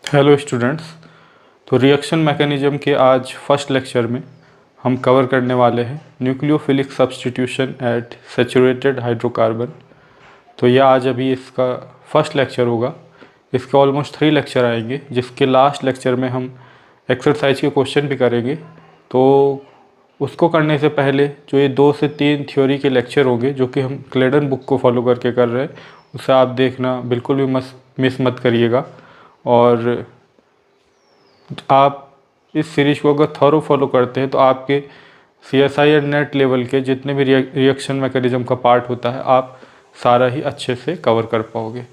Hello students. तो reaction mechanism के आज फर्स्ट लेक्चर में हम कवर करने वाले हैं nucleophilic substitution at saturated hydrocarbon. तो यह आज अभी इसका फर्स्ट लेक्चर होगा। इसके ऑलमोस्ट 3 लेक्चर आएंगे, जिसके लास्ट लेक्चर में हम एक्सरसाइज के क्वेश्चन भी करेंगे। तो उसको करने से पहले जो ये 2 से 3 थ्योरी के लेक्चर होंगे जो कि हम क्लेडन बुक को फॉलो करके कर रहे हैं, उसे आप देखना बिल्कुल भी मिस मत करिएगा। और आप इस सीरीज को अगर थॉरो फॉलो करते हैं तो आपके CSI और नेट लेवल के जितने भी रिएक्शन मैकेनिज्म का पार्ट होता है आप सारा ही अच्छे से कवर कर पाओगे।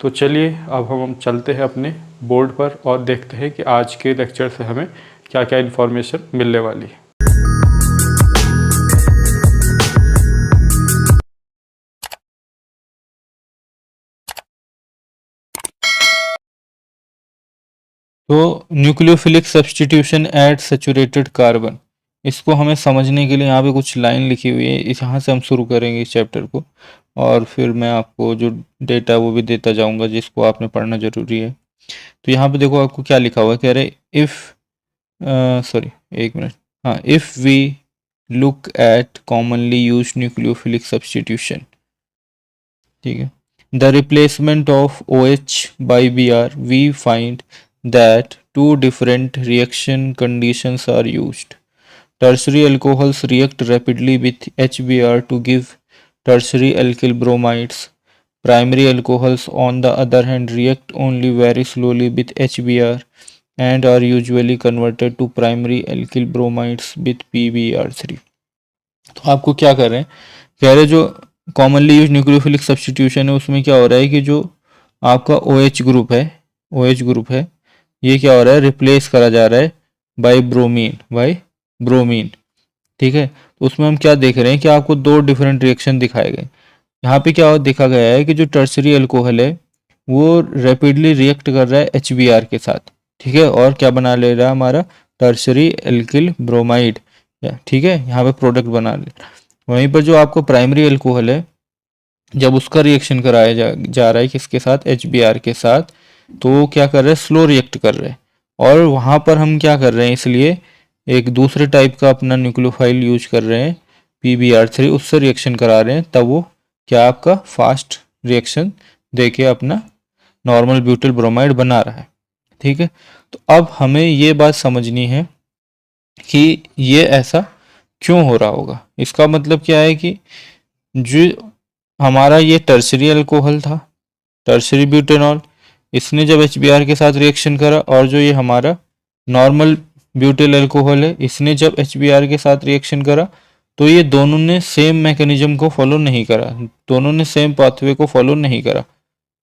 तो चलिए अब हम चलते हैं अपने बोर्ड पर और देखते हैं कि आज के लेक्चर से हमें क्या क्या इन्फॉर्मेशन मिलने वाली है। तो nucleophilic substitution at saturated carbon, इसको हमें समझने के लिए यहाँ पे कुछ लाइन लिखी हुई है। इस यहाँ से हम शुरू करेंगे इस चैप्टर को और फिर मैं आपको जो डेटा वो भी देता जाऊँगा जिसको आपने पढ़ना ज़रूरी है। तो यहाँ पे देखो आपको क्या लिखा हुआ है, कह रहे if we look at commonly use nucleophilic substitution, ठीक है, the replacement of OH by Br, we find that two different reaction conditions are used. Tertiary alcohols react rapidly with HBr to give tertiary alkyl bromides. Primary alcohols, on the other hand, react only very slowly with HBr and are usually converted to primary alkyl bromides with PBr3. तो आपको क्या कर रहे हैं, कह रहे जो commonly use nucleophilic substitution है उसमें क्या हो रहा है कि जो आपका OH ग्रुप है ये क्या हो रहा है, रिप्लेस करा जा रहा है बाय ब्रोमीन। ठीक है, तो उसमें हम क्या देख रहे हैं कि आपको 2 डिफरेंट रिएक्शन दिखाए गए। यहाँ पे क्या देखा गया है कि जो टर्सरी अल्कोहल है वो रैपिडली रिएक्ट कर रहा है HBr के साथ, ठीक है, और क्या बना ले रहा है हमारा टर्सरी एल्किल ब्रोमाइड, ठीक है, यहाँ पे प्रोडक्ट बना ले। वहीं पर जो आपको प्राइमरी अल्कोहल है जब उसका रिएक्शन कराया जा रहा है किसके साथ, HBr के साथ, तो क्या कर रहे हैं, स्लो रिएक्ट कर रहे हैं। और वहाँ पर हम क्या कर रहे हैं, इसलिए एक दूसरे टाइप का अपना न्यूक्लियोफाइल यूज कर रहे हैं PBr3, उससे रिएक्शन करा रहे हैं, तब वो क्या आपका फास्ट रिएक्शन देके अपना नॉर्मल ब्यूटिल ब्रोमाइड बना रहा है। ठीक है, तो अब हमें ये बात समझनी है कि ये ऐसा क्यों हो रहा होगा। इसका मतलब क्या है कि जो हमारा ये टर्सरी अल्कोहल था, टर्सरी ब्यूटेनॉल, इसने जब HBr के साथ रिएक्शन करा, और जो ये हमारा नॉर्मल ब्यूटिल अल्कोहल है इसने जब HBr के साथ रिएक्शन करा, तो ये दोनों ने सेम मैकेनिज्म को फॉलो नहीं करा, दोनों ने सेम पाथवे को फॉलो नहीं करा।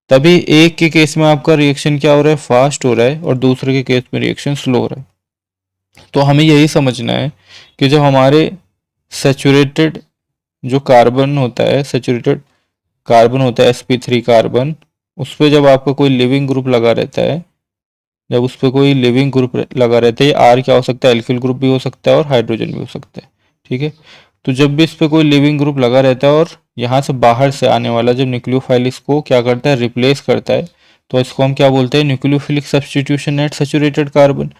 तभी एक के केस में आपका रिएक्शन क्या हो रहा है, फास्ट हो रहा है, और दूसरे के केस में रिएक्शन स्लो हो रहा है। तो हमें यही समझना है कि जब हमारे सैचुरेटेड जो कार्बन होता है, सैचुरेटेड कार्बन होता है sp3 कार्बन, उस पर जब आपका कोई लिविंग ग्रुप लगा रहता है, जब उस पर कोई लिविंग ग्रुप लगा रहता है, ये R क्या हो सकता है, एल्किल ग्रुप भी हो सकता है और हाइड्रोजन भी हो सकता है। ठीक है, तो जब भी इस पर कोई लिविंग ग्रुप लगा रहता है और यहाँ से बाहर से आने वाला जब न्यूक्लियोफाइल इसको क्या करता है, रिप्लेस करता है, तो इसको हम क्या बोलते हैं, nucleophilic substitution at saturated carbon.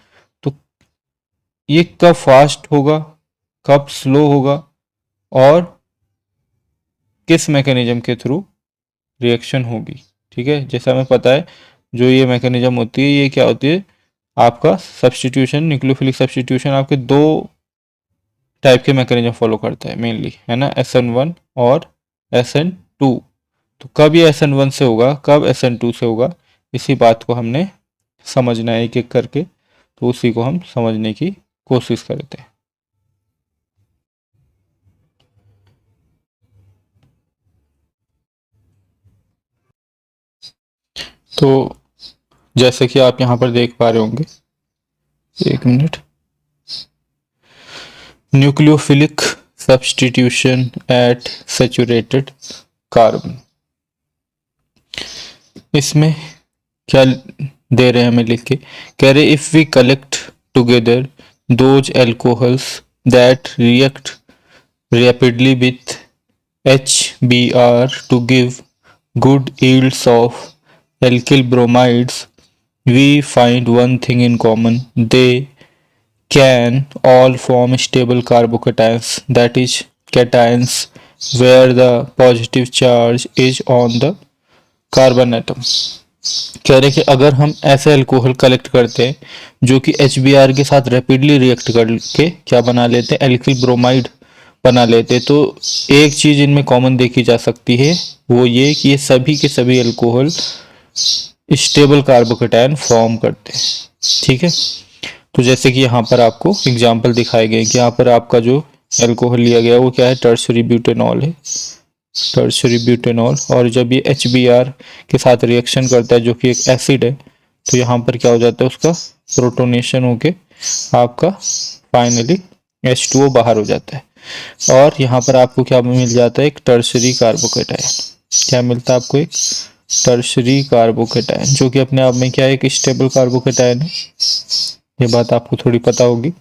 तो ये कब फास्ट होगा, कब स्लो होगा, और किस मैकेनिज्म के थ्रू रिएक्शन होगी। ठीक है, जैसा हमें पता है जो ये मैकेनिज्म होती है, ये क्या होती है, आपका सब्स्टिट्यूशन, न्यूक्लियोफिलिक सब्स्टिट्यूशन आपके 2 टाइप के मैकेनिज्म फॉलो करता है मेनली, है ना, SN1 और SN2। तो कब ये SN1 से होगा, कब SN2 से होगा, इसी बात को हमने समझना है एक एक करके। तो उसी को हम समझने की कोशिश करते हैं। तो जैसे कि आप यहाँ पर देख पा रहे होंगे, एक minute, nucleophilic substitution at saturated carbon, इसमें क्या दे रहे हैं हमें लिख के, कह रहे if we collect together those alcohols that react rapidly with HBr to give good yields of alkyl bromides, we find one thing in common. They can all form stable carbocations, that is cations, where the positive charge is on the carbon atom. कह रहे कि अगर हम ऐसे alcohol collect करते हैं जो कि HBr के साथ रैपिडली रिएक्ट करके क्या बना लेते हैं, एल्किल ब्रोमाइड बना लेते हैं, तो एक चीज इनमें कॉमन देखी जा सकती है, वो ये कि ये सभी के सभी अल्कोहल स्टेबल कार्बोकेटायन फॉर्म करते हैं। ठीक है, तो जैसे कि यहाँ पर आपको एग्जाम्पल दिखाए गए कि यहाँ पर आपका जो अल्कोहल लिया गया वो क्या है, टर्शरी ब्यूटेनॉल है, टर्शरी ब्यूटेनॉल। और जब ये HBr के साथ रिएक्शन करता है जो कि एक एसिड है, तो यहाँ पर क्या हो जाता है, उसका प्रोटोनेशन होके आपका फाइनली H2O बाहर हो जाता है। और यहाँ पर आपको क्या मिल जाता है, एक टर्शरी कार्बोकेटायन। क्या मिलता है आपको, एक टर्शरी कार्बोकेटायन, जो कि अपने आप में क्या है, एक स्टेबल कार्बोकेटायन है। ये बात आपको थोड़ी पता होगी।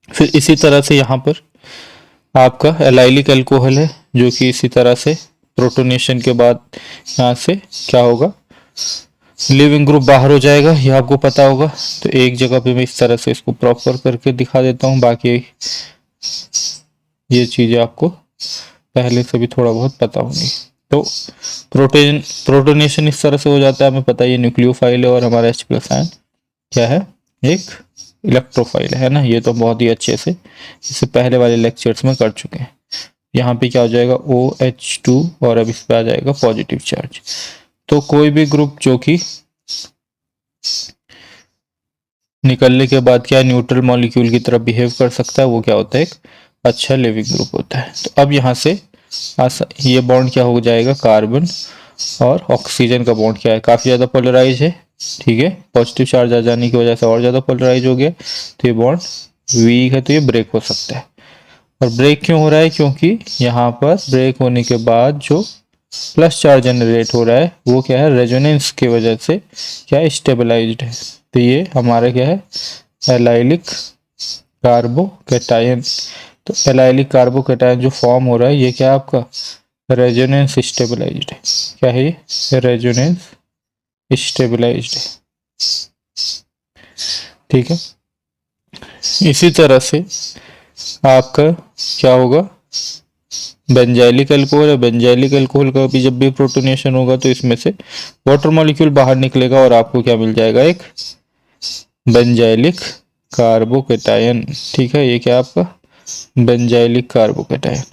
फिर इसी तरह से यहाँ पर आपका एलाइलिक अल्कोहल है, जो कि इसी तरह से प्रोटोनेशन के बाद यहाँ से क्या होगा, लिविंग ग्रुप बाहर हो जाएगा, ये आपको पता होगा। तो एक जगह पे मैं इस तरह से इसको प्रॉपर करके दिखा देता हूँ, बाकी ये चीज़ें आपको पहले से भी थोड़ा बहुत पता होंगी। तो प्रोटोनेशन इस तरह से हो जाता है, हमें पता है ये न्यूक्लियोफाइल है, और हमारा H+ आयन क्या है, एक इलेक्ट्रोफाइल है ना। ये तो बहुत ही अच्छे से इससे पहले वाले लेक्चर्स में कर चुके हैं। यहाँ पे क्या हो जाएगा, OH2, और अब इस पे आ जाएगा पॉजिटिव चार्ज। तो कोई भी ग्रुप जो कि निकलने के बाद क्या न्यूट्रल मॉलिक्यूल की तरफ बिहेव कर सकता है, वो क्या होता है, एक अच्छा लिविंग ग्रुप होता है। तो अब यहाँ से ये बॉन्ड क्या हो जाएगा, कार्बन और ऑक्सीजन का बॉन्ड क्या है, काफ़ी ज़्यादा पोलराइज है। ठीक है, पॉजिटिव चार्ज आ जाने की वजह से और ज़्यादा पोलराइज हो गया, तो ये बॉन्ड वीक है, तो ये ब्रेक हो सकता है। और ब्रेक क्यों हो रहा है, क्योंकि यहाँ पर ब्रेक होने के बाद जो प्लस चार्ज जनरेट हो रहा है वो क्या है, रेजोनेंस की वजह से क्या है, स्टेबलाइज्ड है। तो ये हमारा क्या है, एलाइलिक कार्बोकेटायन। तो एलाइलिक कार्बोकेटायन जो फॉर्म हो रहा है, ये क्या है आपका, रेजोनेंस स्टेबलाइज्ड है। क्या है ये, रेजोनेंस स्टेबलाइज्ड है। ठीक है, इसी तरह से आपका क्या होगा, बेंजाइलिक अल्कोहल है। बेंजाइलिक अल्कोहल का भी जब भी प्रोटोनेशन होगा तो इसमें से वाटर मॉलिक्यूल बाहर निकलेगा और आपको क्या मिल जाएगा, एक बेंजाइलिक कार्बोकेटायन। ठीक है, ये क्या आपका बेंजाइलिक कार्बोकेटायन।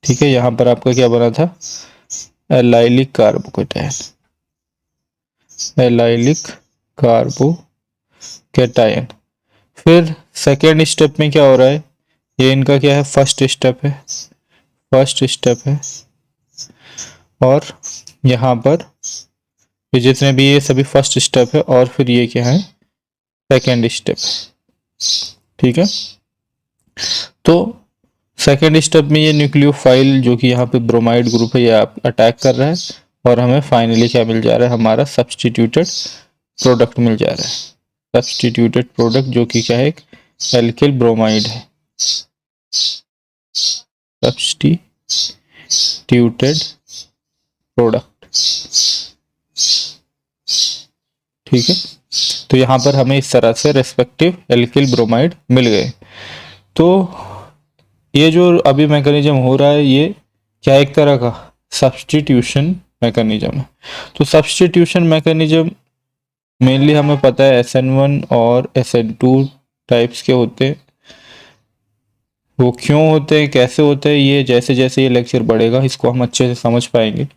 ठीक है, यहां पर आपका क्या बना था, एलाइलिक कार्बोकेटायन, एलाइलिक कार्बोकेटायन। फिर सेकेंड स्टेप में क्या हो रहा है, ये इनका क्या है, फर्स्ट स्टेप है, फर्स्ट स्टेप है। और यहाँ पर ये जितने भी ये सभी फर्स्ट स्टेप है, और फिर ये क्या है, सेकेंड स्टेप है। ठीक है, तो सेकेंड स्टेप में ये न्यूक्लियोफाइल जो कि यहाँ पे ब्रोमाइड ग्रुप है, ये अटैक कर रहा है, और हमें फाइनली क्या मिल जा रहा है, हमारा सब्सटीट्यूटेड प्रोडक्ट मिल जा रहा है। सब्सटीट्यूटेड प्रोडक्ट जो कि क्या है, एक एल्किल ब्रोमाइड है, सब्सटीट्यूटेड प्रोडक्ट। ठीक है, तो यहाँ पर हमें इस तरह से रेस्पेक्टिव एल्किल ब्रोमाइड मिल गए। तो ये जो अभी मैकेनिज्म हो रहा है, ये क्या एक तरह का सब्सटीट्यूशन मैकेनिज्म है। तो सब्सटीट्यूशन मैकेनिज्म मेनली हमें पता है SN1 और SN2 टाइप्स के होते हैं। वो क्यों होते हैं, कैसे होते हैं, ये जैसे जैसे ये लेक्चर बढ़ेगा इसको हम अच्छे से समझ पाएंगे।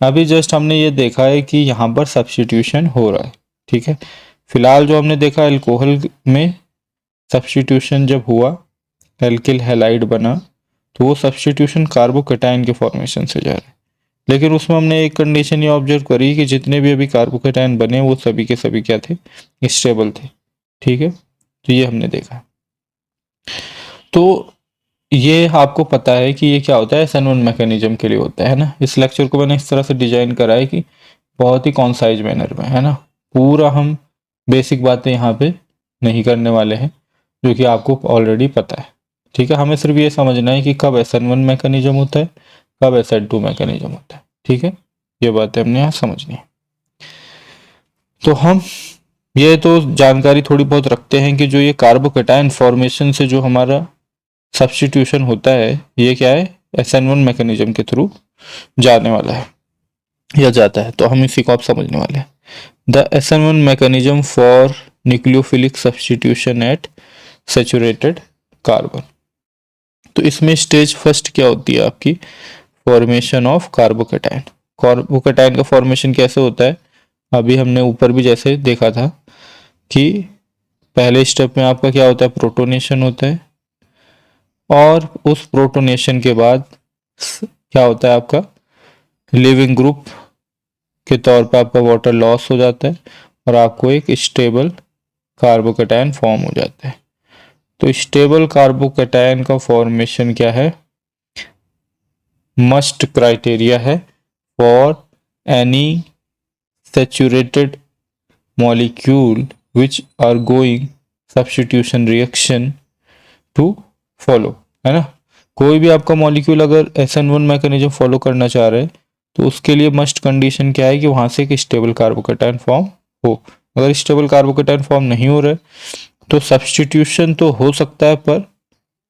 अभी जस्ट हमने ये देखा है कि यहाँ पर सब्सटीट्यूशन हो रहा है। ठीक है, फिलहाल जो हमने देखा अल्कोहल में सब्सटीट्यूशन जब हुआ, एल्किल हैलाइड बना, तो वो सब्सटीट्यूशन कार्बोकेटायन के फॉर्मेशन से जा रहा है। लेकिन उसमें हमने एक कंडीशन ये ऑब्जर्व करी कि जितने भी अभी कार्बोकेटायन बने वो सभी के सभी क्या थे, स्टेबल थे। ठीक है, तो ये हमने देखा। तो ये आपको पता है कि ये क्या होता है, SN1 मैकेनिज्म के लिए होता है ना। इस लेक्चर को मैंने इस तरह से डिजाइन करा है कि बहुत ही कॉन्साइज मैनर में है ना, पूरा हम बेसिक बातें यहाँ पे नहीं करने वाले हैं जो कि आपको ऑलरेडी पता है। ठीक है, हमें सिर्फ ये समझना है कि कब SN1 मैकेनिज्म होता है, कब SN2 मैकेनिज्म होता है। ठीक है, ये बातें हमने यहाँ समझनी है। तो हम ये तो जानकारी थोड़ी बहुत रखते हैं कि जो ये कार्बोकेटायन फॉर्मेशन से जो हमारा सब्स्टिट्यूशन होता है ये क्या है, SN1 मैकेनिज्म के थ्रू जाने वाला है या जाता है। तो हम इसी को आप समझने वाले हैं। The SN1 mechanism for nucleophilic substitution at saturated carbon. तो इसमें स्टेज फर्स्ट क्या होती है आपकी, फॉर्मेशन ऑफ कार्बोकेटायन। कार्बोकेटायन का फॉर्मेशन कैसे होता है, अभी हमने ऊपर भी जैसे देखा था कि पहले स्टेप में आपका क्या होता है, प्रोटोनेशन होता है, और उस प्रोटोनेशन के बाद क्या होता है आपका लिविंग ग्रुप के तौर पे आपका वाटर लॉस हो जाता है और आपको एक स्टेबल कार्बोकेटायन फॉर्म हो जाता है। तो स्टेबल कार्बोकेटायन का फॉर्मेशन क्या है, मस्ट क्राइटेरिया है for any saturated molecule which are going substitution reaction to follow, है ना। कोई भी आपका मॉलिक्यूल अगर SN1 मैकेनिज्म फॉलो करना चाह रहे हैं तो उसके लिए मस्ट कंडीशन क्या है कि वहां से एक स्टेबल कार्बोकेटायन फॉर्म हो। अगर स्टेबल कार्बोकेटायन फॉर्म नहीं हो रहा है तो सब्स्टिट्यूशन तो हो सकता है पर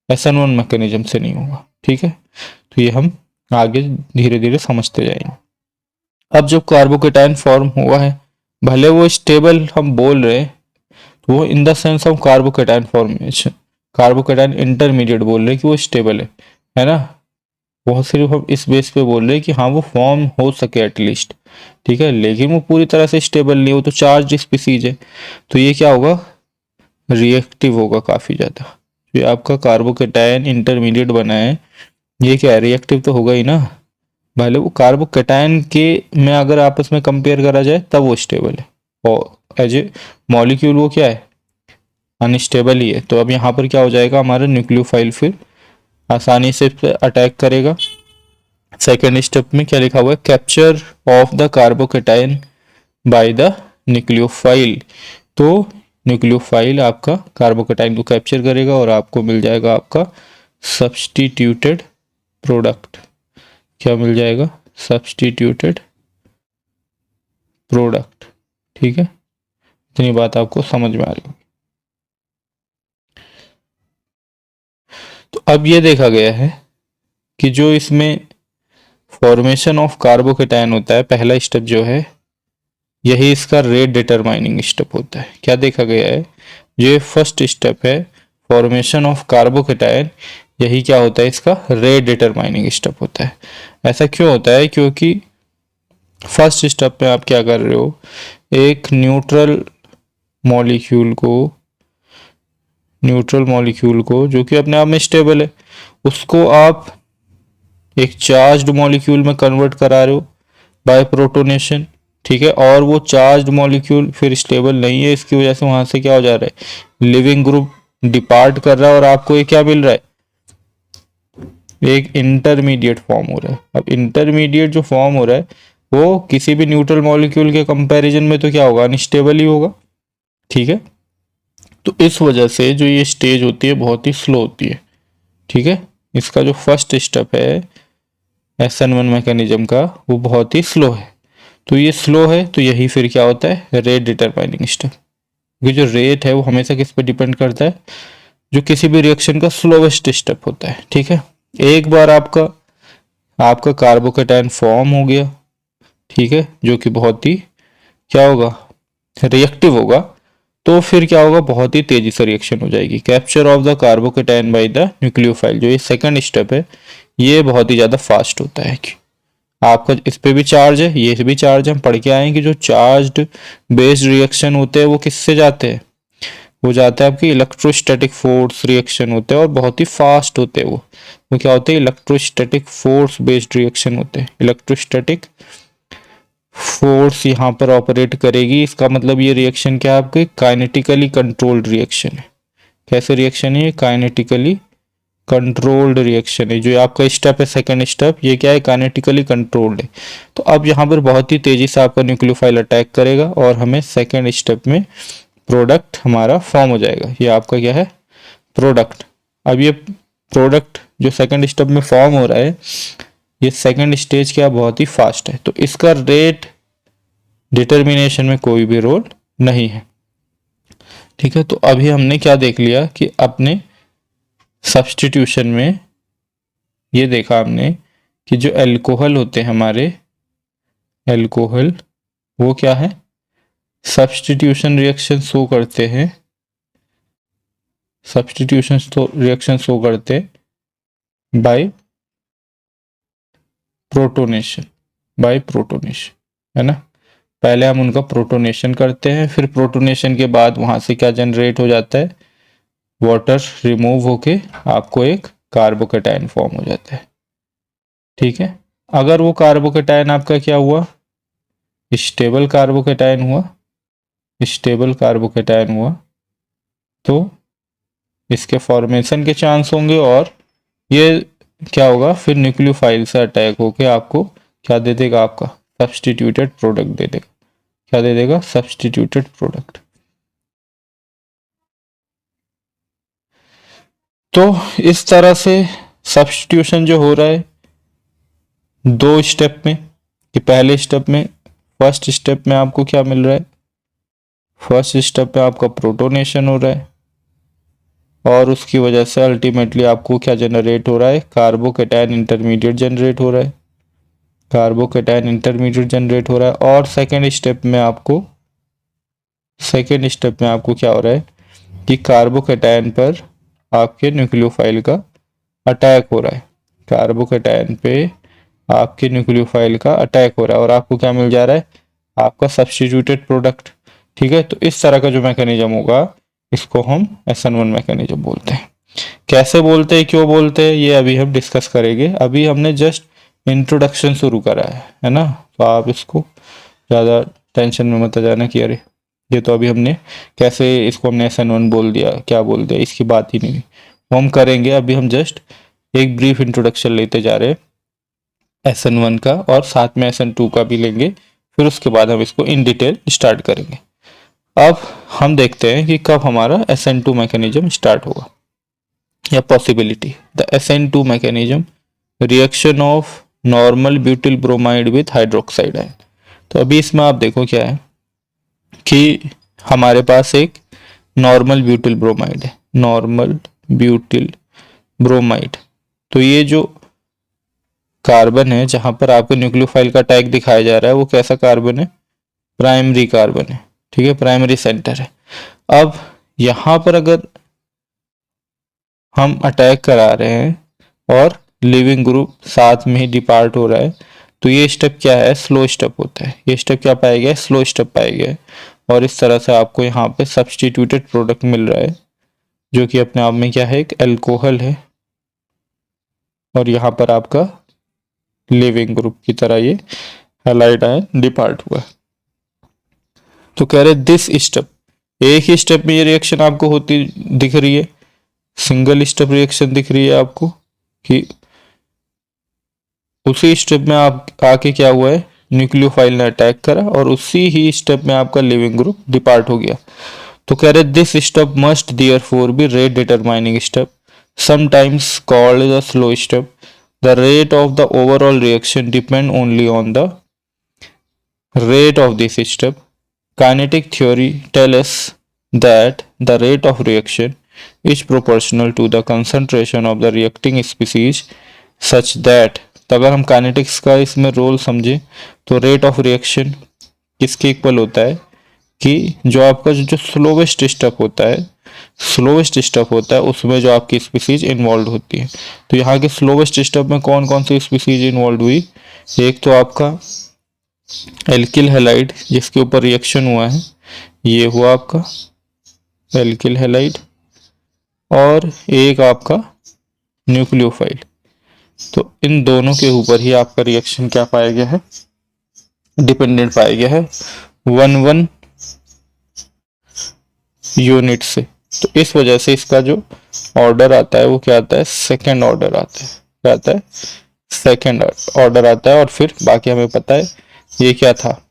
SN1 मैकेनिज्म से नहीं होगा, ठीक है। तो ये हम आगे धीरे धीरे समझते जाएंगे। अब जब कार्बोकेटायन फॉर्म हुआ है, भले वो स्टेबल हम बोल रहे हैं, वो in the sense of carbocation formation, carbocation intermediate बोल रहे हैं कि वो स्टेबल है ना। वो सिर्फ हम इस बेस पे बोल रहे हैं कि हाँ वो फॉर्म हो सके एटलीस्ट, ठीक है, लेकिन वो पूरी तरह से स्टेबल नहीं हो, तो चार्ज स्पीसीज है, तो ये क्या होगा, रिएक्टिव होगा काफ़ी ज़्यादा। ये आपका कार्बोकेटायन इंटरमीडिएट बना है, ये क्या है, रिएक्टिव तो होगा ही ना। भले वो कार्बोकेटायन के में अगर आपस में कंपेयर करा जाए तब वो स्टेबल है, और एज ए मॉलिक्यूल वो क्या है, अनस्टेबल ही है। तो अब यहाँ पर क्या हो जाएगा, हमारा न्यूक्लियोफाइल फिर आसानी से अटैक करेगा। सेकेंड स्टेप में क्या लिखा हुआ है, capture of the carbocation by the nucleophile. तो न्यूक्लियोफाइल आपका कार्बोकेटायन को कैप्चर करेगा और आपको मिल जाएगा आपका सब्स्टिट्यूटेड प्रोडक्ट। क्या मिल जाएगा, सब्स्टिट्यूटेड प्रोडक्ट, ठीक है। इतनी बात आपको समझ में आ रही होगी। तो अब ये देखा गया है कि जो इसमें फॉर्मेशन ऑफ कार्बोकेटायन होता है, पहला स्टेप जो है यही इसका रेट डिटरमाइनिंग स्टेप होता है। क्या देखा गया है, ये फर्स्ट स्टेप है फॉर्मेशन ऑफ कार्बोकेटायन, यही क्या होता है, इसका रेट डिटरमाइनिंग स्टेप होता है। ऐसा क्यों होता है, क्योंकि फर्स्ट स्टेप में आप क्या कर रहे हो, एक न्यूट्रल मॉलिक्यूल को जो कि अपने आप में स्टेबल है, उसको आप एक चार्ज्ड मॉलिक्यूल में कन्वर्ट करा रहे हो बाय प्रोटोनेशन, ठीक है। और वो चार्ज्ड मॉलिक्यूल फिर स्टेबल नहीं है, इसकी वजह से वहां से क्या हो जा रहा है, लिविंग ग्रुप डिपार्ट कर रहा है और आपको ये क्या मिल रहा है, एक इंटरमीडिएट फॉर्म हो रहा है। अब इंटरमीडिएट जो फॉर्म हो रहा है वो किसी भी न्यूट्रल मॉलिक्यूल के कंपैरिजन में तो क्या होगा, अनस्टेबल ही होगा, ठीक है। तो इस वजह से जो ये स्टेज होती है बहुत ही स्लो होती है, ठीक है। इसका जो फर्स्ट स्टेप है SN1 मैकेनिज्म का वो बहुत ही स्लो है। तो ये स्लो है तो यही फिर क्या होता है, रेट डिटरमाइनिंग स्टेप। क्योंकि जो रेट है वो हमेशा किस पे डिपेंड करता है, जो किसी भी रिएक्शन का स्लोवेस्ट स्टेप होता है, ठीक है। एक बार आपका कार्बोकेटायन फॉर्म हो गया, ठीक है, जो कि बहुत ही क्या होगा, रिएक्टिव होगा, तो फिर क्या होगा, बहुत ही तेजी से रिएक्शन हो जाएगी। Capture of the carbocation by the nucleophile, जो ये सेकंड स्टेप है, ये बहुत ही ज़्यादा फास्ट होता है। आपका इस पे भी चार्ज है, ये भी चार्ज, हम पढ़ के आए हैं कि जो चार्ज्ड बेस्ड रिएक्शन होते हैं वो किससे जाते हैं, वो जाता है आपकी इलेक्ट्रोस्टैटिक फोर्स रिएक्शन होते हैं और बहुत ही फास्ट होते हैं। वो क्या होते हैं, इलेक्ट्रोस्टैटिक फोर्स बेस्ड रिएक्शन होते हैं। इलेक्ट्रोस्टैटिक फोर्स यहाँ पर ऑपरेट करेगी, इसका मतलब ये रिएक्शन क्या है, आपके काइनेटिकली कंट्रोल्ड रिएक्शन है। कैसे रिएक्शन है ये, काइनेटिकली कंट्रोल्ड रिएक्शन है। जो आपका स्टेप है सेकंड स्टेप, ये क्या है, काइनेटिकली कंट्रोल्ड है। तो अब यहाँ पर बहुत ही तेजी से आपका न्यूक्लियोफाइल अटैक करेगा और हमें सेकंड स्टेप में प्रोडक्ट हमारा फॉर्म हो जाएगा। ये आपका क्या है, प्रोडक्ट। अब ये प्रोडक्ट जो सेकंड स्टेप में फॉर्म हो रहा है, ये सेकंड स्टेज क्या बहुत ही फास्ट है, तो इसका रेट डिटर्मिनेशन में कोई भी रोल नहीं है। ठीक है, तो अभी हमने क्या देख लिया कि अपने सब्स्टिट्यूशन में ये देखा हमने कि जो अल्कोहल होते हैं हमारे, अल्कोहल वो क्या है, सब्स्टिट्यूशन रिएक्शन शो करते हैं, सब्स्टिट्यूशन रिएक्शन शो करते बाय प्रोटोनेशन, बाय प्रोटोनेशन, है ना। पहले हम उनका प्रोटोनेशन करते हैं, फिर प्रोटोनेशन के बाद वहां से क्या जनरेट हो जाता है, वाटर रिमूव होके आपको एक कार्बोकेटाइन फॉर्म हो जाता है। ठीक है, अगर वो कार्बोकेटाइन आपका क्या हुआ, स्टेबल कार्बोकेटाइन हुआ, स्टेबल कार्बोकेटाइन हुआ, तो इसके फॉर्मेशन के चांस होंगे और ये क्या होगा, फिर न्यूक्लियोफाइल से अटैक होके आपको क्या दे देगा, आपका सब्स्टिट्यूटेड प्रोडक्ट दे देगा। क्या दे देगा, सब्स्टिट्यूटेड प्रोडक्ट। तो इस तरह से सब्स्टिट्यूशन जो हो रहा है दो स्टेप में, कि पहले स्टेप में, फर्स्ट स्टेप में आपको क्या मिल रहा है, फर्स्ट स्टेप में आपका प्रोटोनेशन हो रहा है और उसकी वजह से अल्टीमेटली आपको क्या जनरेट हो रहा है, कार्बोकेटाइन इंटरमीडिएट जनरेट हो रहा है, कार्बोकेटाइन इंटरमीडिएट जनरेट हो रहा है। और सेकेंड स्टेप में आपको क्या हो रहा है कि कार्बोकेटाइन पर आपके न्यूक्लियोफाइल का अटैक हो रहा है, कार्बोकेटाइन पे आपके न्यूक्लियोफाइल का अटैक हो रहा है और आपको क्या मिल जा रहा है, आपका सब्स्टिट्यूटेड प्रोडक्ट। ठीक है, तो इस तरह का जो मैकेनिज्म होगा इसको हम SN1 मैकेनिज्म बोलते हैं। कैसे बोलते हैं, क्यों बोलते हैं, ये अभी हम डिस्कस करेंगे। अभी हमने जस्ट इंट्रोडक्शन शुरू करा है ना, तो आप इसको ज़्यादा टेंशन में मत आ जाना कि अरे ये तो अभी हमने कैसे इसको हमने SN1 बोल दिया, क्या बोल दिया, इसकी बात ही नहीं, वो हम करेंगे। अभी हम जस्ट एक ब्रीफ इंट्रोडक्शन लेते जा रहे हैं SN1 का और साथ में SN2 का भी लेंगे, फिर उसके बाद हम इसको इन डिटेल स्टार्ट करेंगे। अब हम देखते हैं कि कब हमारा SN2 मैकेनिज्म स्टार्ट होगा या possibility. The SN2 mechanism, reaction of normal butyl bromide with hydroxide ion. तो अभी इसमें आप देखो क्या है कि हमारे पास एक नॉर्मल ब्यूटिल ब्रोमाइड है, नॉर्मल ब्यूटिल ब्रोमाइड। तो ये जो कार्बन है जहां पर आपको न्यूक्लियोफाइल का टैग दिखाया जा रहा है वो कैसा कार्बन है, प्राइमरी कार्बन है। ठीक है, प्राइमरी सेंटर है। अब यहां पर अगर हम अटैक करा रहे हैं और लिविंग ग्रुप साथ में ही डिपार्ट हो रहा है, तो ये स्टेप क्या है, स्लो स्टेप होता है। ये स्टेप क्या पाया गया, स्लो स्टेप पाया गया है और इस तरह से आपको यहाँ पे सब्स्टिट्यूटेड प्रोडक्ट मिल रहा है जो कि अपने आप में क्या है, एक अल्कोहल है और यहाँ पर आपका लिविंग ग्रुप की तरह ये हैलाइड आयन डिपार्ट हुआ। तो कह रहे दिस स्टेप, एक ही स्टेप में ये रिएक्शन आपको होती दिख रही है, सिंगल स्टेप रिएक्शन दिख रही है आपको कि उसी स्टेप में आप आके क्या हुआ है, न्यूक्लियोफाइल ने अटैक करा और उसी ही स्टेप में आपका लिविंग ग्रुप डिपार्ट हो गया। तो कह रहे this step must therefore be rate determining step, sometimes called the slow step. The rate of the overall reaction depend only on the rate of this step. Kinetic theory tells us that the rate of reaction is proportional to the concentration of the reacting species such that, तो अगर हम kinetics का इसमें role समझे तो rate of reaction किसके equal होता है कि जो आपका जो स्लोवेस्ट स्टेप होता है, स्लोवेस्ट स्टेप होता है उसमें जो आपकी स्पीसीज इन्वॉल्व होती है। तो यहाँ के स्लोवेस्ट स्टेप में कौन कौन सी स्पीसीज इन्वॉल्व हुई, एक तो आपका एल्किल हैलाइड जिसके ऊपर रिएक्शन हुआ है, ये हुआ आपका एल्किल हैलाइड, और एक आपका न्यूक्लियोफाइल। तो इन दोनों के ऊपर ही आपका रिएक्शन क्या पाया गया है, डिपेंडेंट पाया गया है 1-1 यूनिट से। तो इस वजह से इसका जो ऑर्डर आता है वो क्या आता है, सेकेंड ऑर्डर आता है। क्या आता है, सेकेंड ऑर्डर आता है। और फिर बाकी हमें पता है ये क्या था,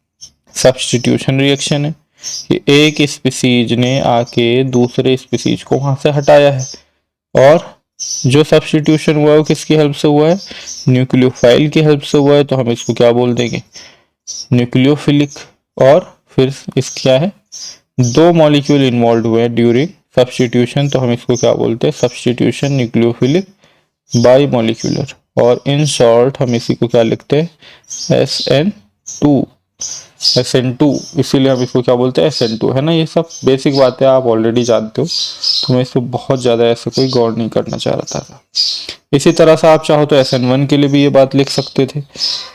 सब्स्टिट्यूशन रिएक्शन है कि एक स्पीसीज ने आके दूसरे स्पीसीज को वहां से हटाया है और जो सब्स्टिट्यूशन हुआ है वो किसकी हेल्प से हुआ है, न्यूक्लियोफाइल की हेल्प से हुआ है, तो हम इसको क्या बोल देंगे, न्यूक्लियोफिलिक। और फिर इस क्या है, दो मॉलिक्यूल इन्वॉल्व हुए हैं ड्यूरिंग सब्स्टिट्यूशन, तो हम इसको क्या बोलते हैं, सब्स्टिट्यूशन न्यूक्लियोफिलिक बाई मॉलिक्यूलर। और इन शॉर्ट हम इसी को क्या लिखते हैं, SN2, SN2, इसीलिए हम इसको क्या बोलते हैं, SN2, है ना। ये सब बेसिक बातें आप ऑलरेडी जानते हो, तो मैं इसको बहुत ज़्यादा ऐसे कोई गौर नहीं करना चाह रहा था। इसी तरह से आप चाहो तो SN1 के लिए भी ये बात लिख सकते थे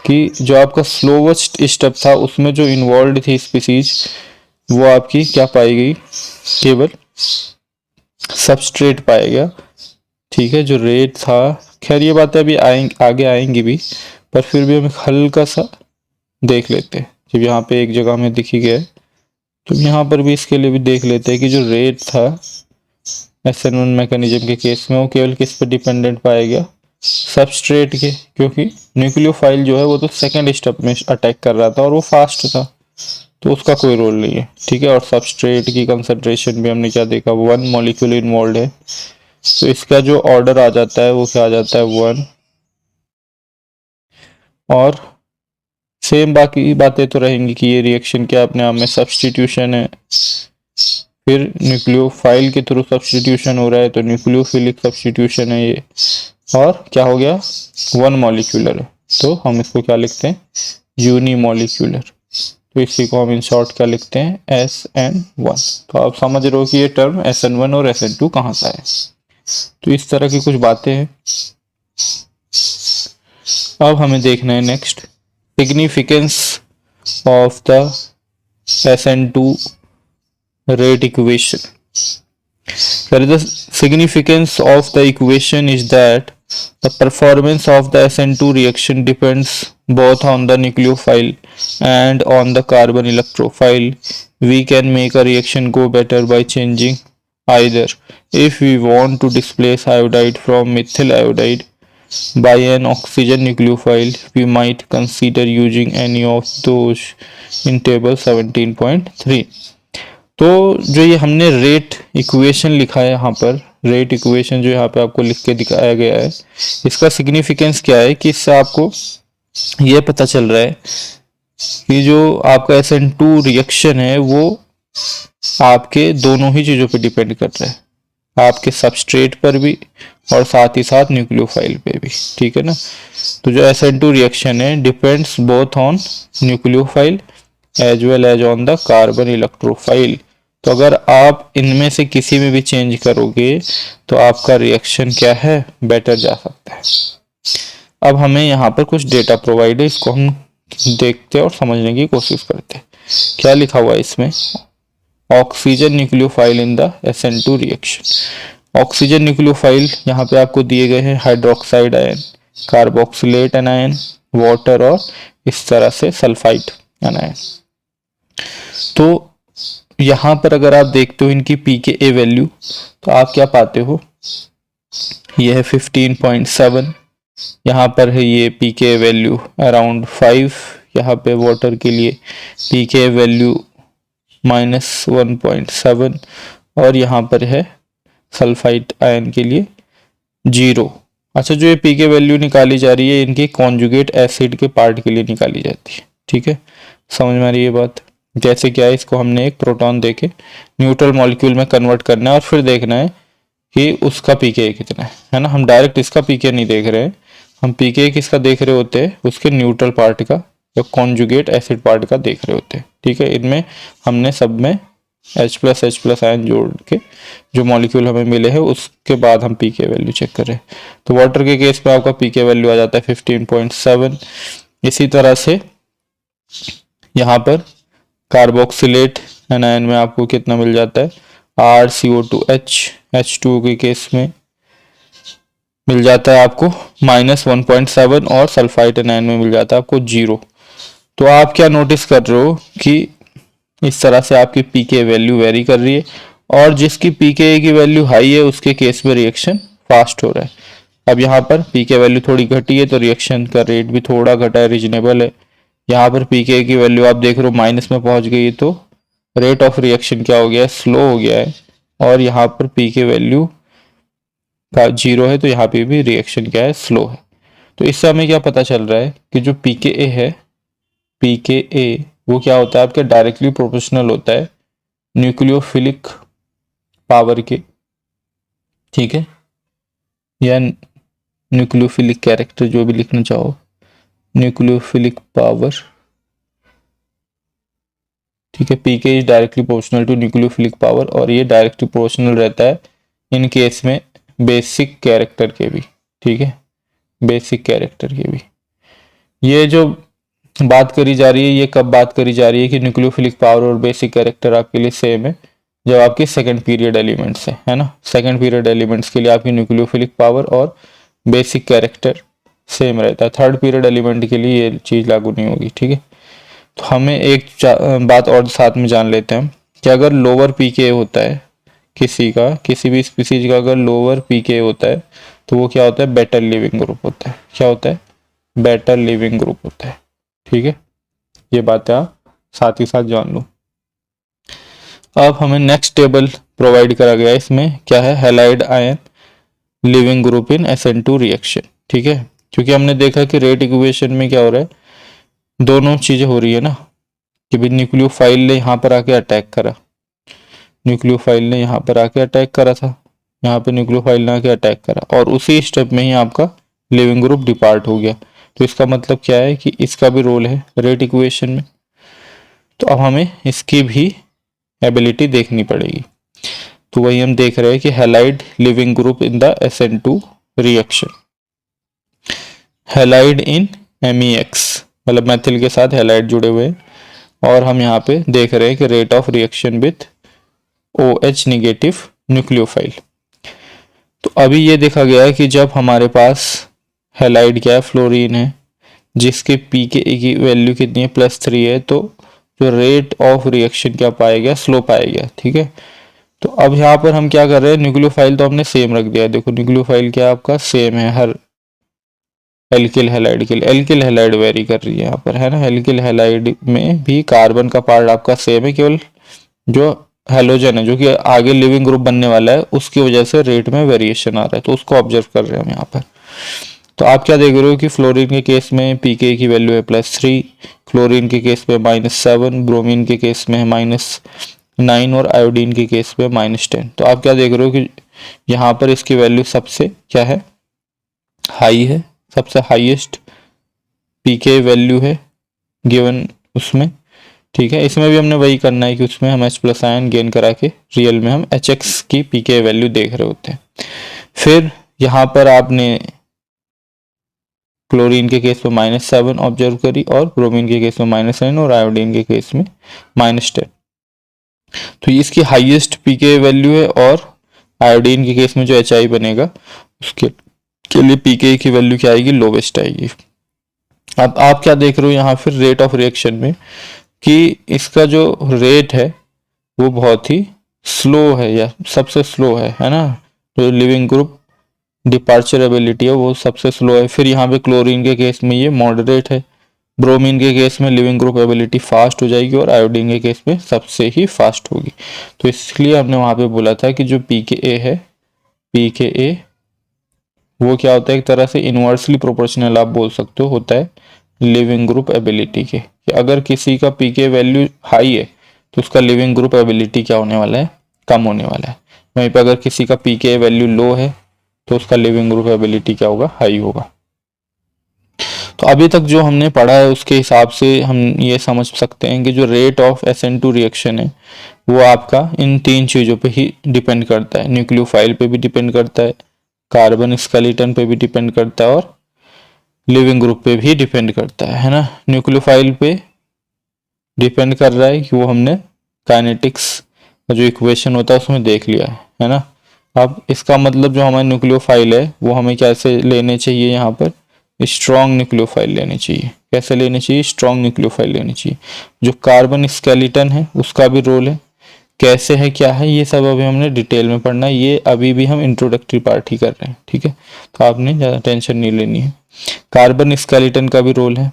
कि जो आपका स्लोवेस्ट स्टेप था उसमें जो इन्वॉल्व थी स्पीसीज, वो आपकी क्या पाई गई, केवल सबस्ट्रेट पाया गया, ठीक है। जो रेट था, खैर ये बातें अभी आगे आएंगी भी, पर फिर भी हम हल्का सा देख लेते हैं। जब यहाँ पे एक जगह में दिखी गया है, तो यहाँ पर भी इसके लिए भी देख लेते हैं कि जो रेट था SN1 मैकेनिज्म के केस में, वो केवल किस पर डिपेंडेंट पाया गया, सबस्ट्रेट के, क्योंकि न्यूक्लियोफाइल जो है वो तो सेकेंड स्टेप में अटैक कर रहा था और वो फास्ट था, तो उसका कोई रोल नहीं है, ठीक है। और सबस्ट्रेट की कंसंट्रेशन भी हमने क्या देखा, 1 मॉलिक्यूल इन्वॉल्व है, तो इसका जो ऑर्डर आ जाता है वो क्या आ जाता है, 1। और सेम बाकी बातें तो रहेंगी कि ये रिएक्शन क्या अपने आप में सब्स्टिट्यूशन है, फिर न्यूक्लियोफाइल के थ्रू सब्स्टिट्यूशन हो रहा है, तो न्यूक्लियोफिलिक सब्स्टिट्यूशन है ये, और क्या हो गया, 1 मॉलिक्यूलर है, तो हम इसको क्या लिखते हैं, यूनिमॉलिक्यूलर। तो इसी को हम इन शॉर्ट क्या लिखते हैं, SN1। तो आप समझ रहे हो कि ये टर्म SN1 और SN2 कहाँ से आए। तो इस तरह की कुछ बातें हैं। अब हमें देखना है next, significance of the SN2 rate equation. The significance of the equation is that the performance of the SN2 reaction depends both on the nucleophile and on the carbon electrophile. We can make a reaction go better by changing either. If we want to displace iodide from methyl iodide by an oxygen nucleophile, we might consider using any of those in table 17.3. तो जो ये हमने rate equation लिखा है यहाँ पर, rate equation जो यहाँ पे आपको लिख के दिखाया गया है, इसका सिग्निफिकेंस क्या है कि इससे आपको ये पता चल रहा है कि जो आपका SN2 रिएक्शन है वो आपके दोनों ही चीज़ों पे डिपेंड कर रहा है, आपके सबस्ट्रेट पर भी और साथ ही साथ न्यूक्लियोफाइल पे भी, ठीक है ना। तो जो SN2 रिएक्शन है depends both on nucleophile as well as on the carbon electrophile. तो अगर आप इनमें से किसी में भी चेंज करोगे तो आपका रिएक्शन क्या है, बेटर जा सकता है। अब हमें यहाँ पर कुछ डेटा प्रोवाइड है, इसको हम देखते और समझने की कोशिश करते हैं। क्या लिखा हुआ है इसमें, oxygen nucleophile in the SN2 reaction. Oxygen nucleophile यहाँ पे आपको दिए गए हैं hydroxide ion, carboxylate anion, water और इस तरह से सल्फाइड एनायन। तो यहाँ पर अगर आप देखते हो इनकी pKa वैल्यू, तो आप क्या पाते हो, ये है 15.7, यहाँ पर है ये pKa वैल्यू अराउंड 5, यहाँ पे वाटर के लिए pKa वैल्यू -1.7, और यहाँ पर है सल्फाइड आयन के लिए 0। अच्छा, जो ये pK वैल्यू निकाली जा रही है इनके कॉन्जुगेट एसिड के पार्ट के लिए निकाली जाती है, ठीक है, समझ में आ रही है बात। जैसे क्या है, इसको हमने एक प्रोटॉन देके न्यूट्रल मॉलिक्यूल में कन्वर्ट करना है और फिर देखना है कि उसका pKa कितना है ना। हम डायरेक्ट इसका pKa नहीं देख रहे हैं, हम pKa किसका देख रहे होते हैं, उसके न्यूट्रल पार्ट का या कॉन्जुगेट एसिड पार्ट का देख रहे होते हैं, ठीक है। इनमें हमने सब में H+H+ आयन जोड़ के जो मॉलिक्यूल हमें मिले हैं उसके बाद हम pKa वैल्यू चेक कर रहे हैं। तो वाटर के केस में आपका pKa वैल्यू आ जाता है 15.7। इसी तरह से यहाँ पर कार्बोक्सिलेट एनायन में आपको कितना मिल जाता है, RCO2H, H2O के केस में मिल जाता है आपको -1.7, और सल्फाइड एनायन में मिल जाता है आपको 0। तो आप क्या नोटिस कर रहे हो कि इस तरह से आपकी pKa वैल्यू वेरी कर रही है, और जिसकी pKa की वैल्यू हाई है उसके केस में रिएक्शन फास्ट हो रहा है। अब यहाँ पर pKa वैल्यू थोड़ी घटी है तो रिएक्शन का रेट भी थोड़ा घटा है, रीजनेबल है। यहाँ पर pKa की वैल्यू आप देख रहे हो माइनस में पहुंच गई है, तो रेट ऑफ रिएक्शन क्या हो गया है, स्लो हो गया है। और यहाँ पर pK वैल्यू का 0 है तो यहाँ पे भी रिएक्शन क्या है, स्लो है। तो इससे हमें क्या पता चल रहा है कि जो pKa है, pKa वो क्या होता है आपके, डायरेक्टली प्रोपोर्शनल होता है न्यूक्लियोफिलिक पावर के, ठीक है, या न्यूक्लियोफिलिक कैरेक्टर, जो भी लिखना चाहो, न्यूक्लियोफिलिक पावर, ठीक है। PK is directly proportional to nucleophilic power, और ये डायरेक्टली प्रोपोर्शनल रहता है इन केस में बेसिक कैरेक्टर के भी, ठीक है, बेसिक कैरेक्टर के भी। ये जो बात करी जा रही है, ये कब बात करी जा रही है कि न्यूक्लियोफिलिक पावर और बेसिक कैरेक्टर आपके लिए सेम है, जब आपके सेकंड पीरियड एलिमेंट्स है ना। सेकंड पीरियड एलिमेंट्स के लिए आपकी न्यूक्लियोफिलिक पावर और बेसिक कैरेक्टर सेम रहता है। थर्ड पीरियड एलिमेंट के लिए ये चीज़ लागू नहीं होगी, ठीक है। तो हमें एक बात और साथ में जान लेते हैं कि अगर लोअर पीके होता है किसी भी स्पीसीज का अगर लोअर पीके होता है तो वो क्या होता है, बेटर लिविंग ग्रुप होता है। क्या होता है, बेटर लिविंग ग्रुप होता है, ठीक है। ये बातें आप साथ ही साथ जान लो। अब हमें नेक्स्ट टेबल प्रोवाइड करा गया है, इसमें क्या है, halide ion leaving group in SN2 reaction, ठीक है। क्योंकि हमने देखा कि रेट इक्वेशन में क्या हो रहा है, दोनों चीजें हो रही है ना, कि भाई न्यूक्लियोफाइल ने यहाँ पर आके अटैक करा, न्यूक्लियोफाइल ने यहाँ पर आके अटैक करा था, यहाँ पे न्यूक्लियोफाइल ने आके अटैक करा, और उसी स्टेप में ही आपका लिविंग ग्रुप डिपार्ट हो गया। तो इसका मतलब क्या है कि इसका भी रोल है रेट इक्वेशन में। तो अब हमें इसकी भी एबिलिटी देखनी पड़ेगी। तो वही हम देख रहे हैं कि halide leaving group in the SN2 reaction, halide in MEX, मतलब मैथिल के साथ हैलाइड जुड़े हुए हैं, और हम यहाँ पे देख रहे हैं कि rate of reaction with OH negative nucleophile. तो अभी ये देखा गया है कि जब हमारे पास हैलाइड क्या है, फ्लोरीन है, जिसके pKa की वैल्यू कितनी है, +3 है, तो जो रेट ऑफ रिएक्शन क्या पाया गया, स्लो पाया गया, ठीक है। तो अब यहाँ पर हम क्या कर रहे हैं, न्यूक्लियोफाइल तो हमने सेम रख दिया है। देखो न्यूक्लियोफाइल क्या आपका सेम है हर एल्किल हैलाइड के लिए। एल्किल हैलाइड वेरी कर रही है यहाँ पर, है ना। एल्किल हैलाइड में भी कार्बन का पार्ट आपका सेम है, केवल जो हेलोजन है जो कि आगे लिविंग ग्रुप बनने वाला है उसकी वजह से रेट में वेरिएशन आ रहा है, तो उसको ऑब्जर्व कर रहे हैं हम यहाँ पर। तो आप क्या देख रहे हो कि फ्लोरीन के केस में pK की वैल्यू है +3, क्लोरीन के केस में -7, ब्रोमीन के केस में है -9 और आयोडीन के केस में -10। तो आप क्या देख रहे हो कि यहाँ पर इसकी वैल्यू सबसे क्या है, हाई है, सबसे हाईएस्ट pK वैल्यू है गिवन उसमें, ठीक है। इसमें भी हमने वही करना है कि उसमें हम H+ आयन गेन करा के रियल में हम HX की pK वैल्यू देख रहे होते हैं। फिर यहाँ पर आपने क्लोरीन के केस में -7 ऑब्जर्व करी, और ब्रोमीन के केस में -9 और आयोडीन के केस में -10। तो इसकी हाईएस्ट pK वैल्यू है, और आयोडीन के केस में जो HI बनेगा उसके के लिए pK की वैल्यू क्या आएगी, लोवेस्ट आएगी। अब आप क्या देख रहे हो यहाँ फिर रेट ऑफ रिएक्शन में कि इसका जो रेट है वो बहुत ही स्लो है, या सबसे स्लो है ना। तो लिविंग ग्रुप डिपार्चर एबिलिटी है वो सबसे स्लो है। फिर यहाँ पे क्लोरीन के केस में ये मॉडरेट है, ब्रोमीन के केस में लिविंग ग्रुप एबिलिटी फास्ट हो जाएगी, और आयोडीन के केस में सबसे ही फास्ट होगी। तो इसलिए हमने वहाँ पे बोला था कि जो pKa है, pKa वो क्या होता है, एक तरह से इनवर्सली प्रोपोर्शनल आप बोल सकते हो होता है लिविंग ग्रुप एबिलिटी के। कि अगर किसी का pK वैल्यू हाई है तो उसका लिविंग ग्रुप एबिलिटी क्या होने वाला है, कम होने वाला है। वहीं पर अगर किसी का pK वैल्यू लो है तो उसका लिविंग ग्रुप एबिलिटी क्या होगा, हाई होगा। तो अभी तक जो हमने पढ़ा है उसके हिसाब से हम ये समझ सकते हैं कि जो रेट ऑफ SN2 रिएक्शन है वो आपका इन 3 चीज़ों पे ही डिपेंड करता है। न्यूक्लियोफाइल पे भी डिपेंड करता है, कार्बन स्केलेटन पे भी डिपेंड करता है, और लिविंग ग्रुप पे भी डिपेंड करता है ना। न्यूक्लियोफाइल पे डिपेंड कर रहा है कि वो हमने काइनेटिक्स का जो इक्वेशन होता है उसमें देख लिया है ना। अब इसका मतलब जो हमारे न्यूक्लियोफाइल है वो हमें कैसे लेने चाहिए, यहाँ पर स्ट्रॉन्ग न्यूक्लियोफाइल लेने चाहिए। कैसे लेने चाहिए, स्ट्रॉन्ग न्यूक्लियोफाइल लेनी चाहिए। जो कार्बन स्केलेटन है उसका भी रोल है, कैसे है क्या है ये सब अभी हमने डिटेल में पढ़ना है। ये अभी भी हम इंट्रोडक्टरी पार्ट ही कर रहे हैं, ठीक है। तो आपने ज़्यादा टेंशन नहीं लेनी है। कार्बन स्केलेटन का भी रोल है।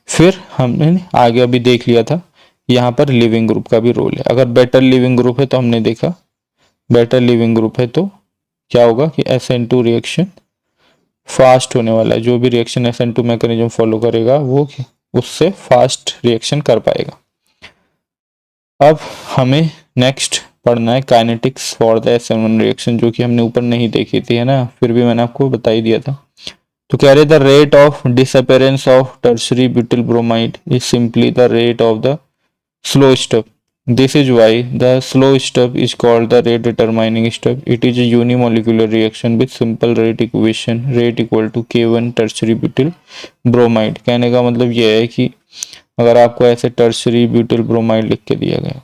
फिर हमने आगे अभी देख लिया था यहाँ पर लिविंग ग्रुप का भी रोल है। अगर बेटर लिविंग ग्रुप है तो हमने देखा बेटर लिविंग ग्रुप है तो क्या होगा कि SN2 रिएक्शन फास्ट होने वाला है। जो भी रिएक्शन SN2 मैकेनिज्म फॉलो करेगा वो उससे फास्ट रिएक्शन कर पाएगा। अब हमें नेक्स्ट पढ़ना है kinetics for the SN1 reaction, जो कि हमने ऊपर नहीं देखी थी, है ना, फिर भी मैंने आपको बता ही दिया था। तो कह रहे the rate of disappearance of tertiary butyl bromide is simply the rate of the slow step. This is why the slow step is called the rate determining step. It is a unimolecular reaction with simple rate equation, rate equal to K1 tertiary butyl bromide. कहने का मतलब यह है कि अगर आपको ऐसे tertiary butyl bromide लिख के दिया गया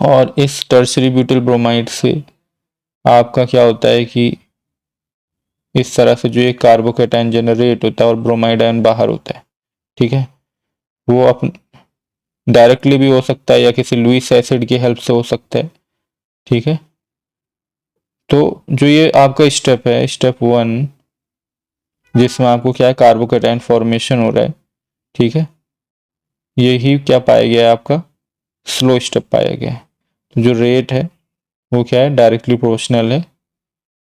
और इस टर्शरी ब्यूटिल ब्रोमाइड से आपका क्या होता है कि इस तरह से जो एक कार्बोकेटायन जनरेट होता है और ब्रोमाइड आयन बाहर होता है, ठीक है, वो अपन डायरेक्टली भी हो सकता है या किसी लुईस एसिड की हेल्प से हो सकता है, ठीक है। तो जो ये आपका स्टेप है, स्टेप 1, जिसमें आपको क्या है, कार्बोकेटायन फॉर्मेशन हो रहा है, ठीक है, यही क्या पाया गया है, आपका स्लो स्टेप पाया गया है। तो जो रेट है वो क्या है, डायरेक्टली प्रोपोर्शनल है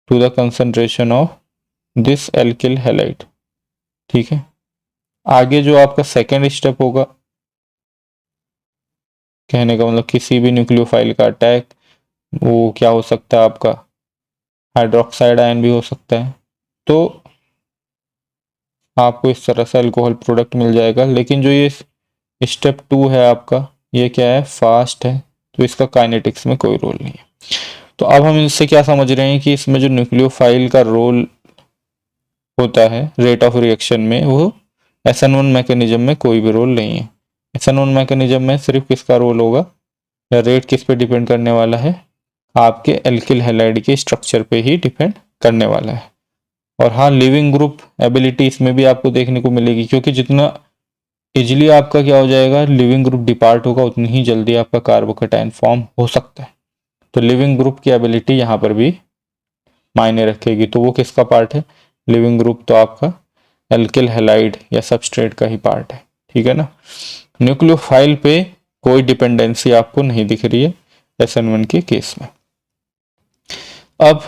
to the concentration of this alkyl halide, ठीक है। आगे जो आपका सेकेंड स्टेप होगा, कहने का मतलब किसी भी न्यूक्लियोफाइल का अटैक, वो क्या हो सकता है, आपका हाइड्रोक्साइड आयन भी हो सकता है। तो आपको इस तरह से अल्कोहल प्रोडक्ट मिल जाएगा। लेकिन जो ये स्टेप 2 है आपका, ये क्या है, फास्ट है, तो इसका काइनेटिक्स में कोई रोल नहीं है। तो अब हम इससे क्या समझ रहे हैं कि इसमें जो न्यूक्लियोफाइल का रोल होता है रेट ऑफ रिएक्शन में, वो SN1 मैकेनिज्म में कोई भी रोल नहीं है। SN1 मैकेनिज्म में सिर्फ किसका रोल होगा, या रेट किस पे डिपेंड करने वाला है, आपके एल्किल हैलाइड के स्ट्रक्चर पे ही डिपेंड करने वाला है। और हाँ, लिविंग ग्रुप एबिलिटी इसमें भी आपको देखने को मिलेगी, क्योंकि जितना इजिली आपका क्या हो जाएगा, लिविंग ग्रुप डिपार्ट होगा, उतनी ही जल्दी आपका कार्बोकेटायन फॉर्म हो सकता है। तो लिविंग ग्रुप की एबिलिटी यहाँ पर भी मायने रखेगी। तो वो किसका पार्ट है, लिविंग ग्रुप तो आपका एल्किल हैलाइड या सबस्ट्रेट का ही पार्ट है, ठीक है ना। न्यूक्लियोफाइल पे कोई डिपेंडेंसी आपको नहीं दिख रही है SN1 के केस में। अब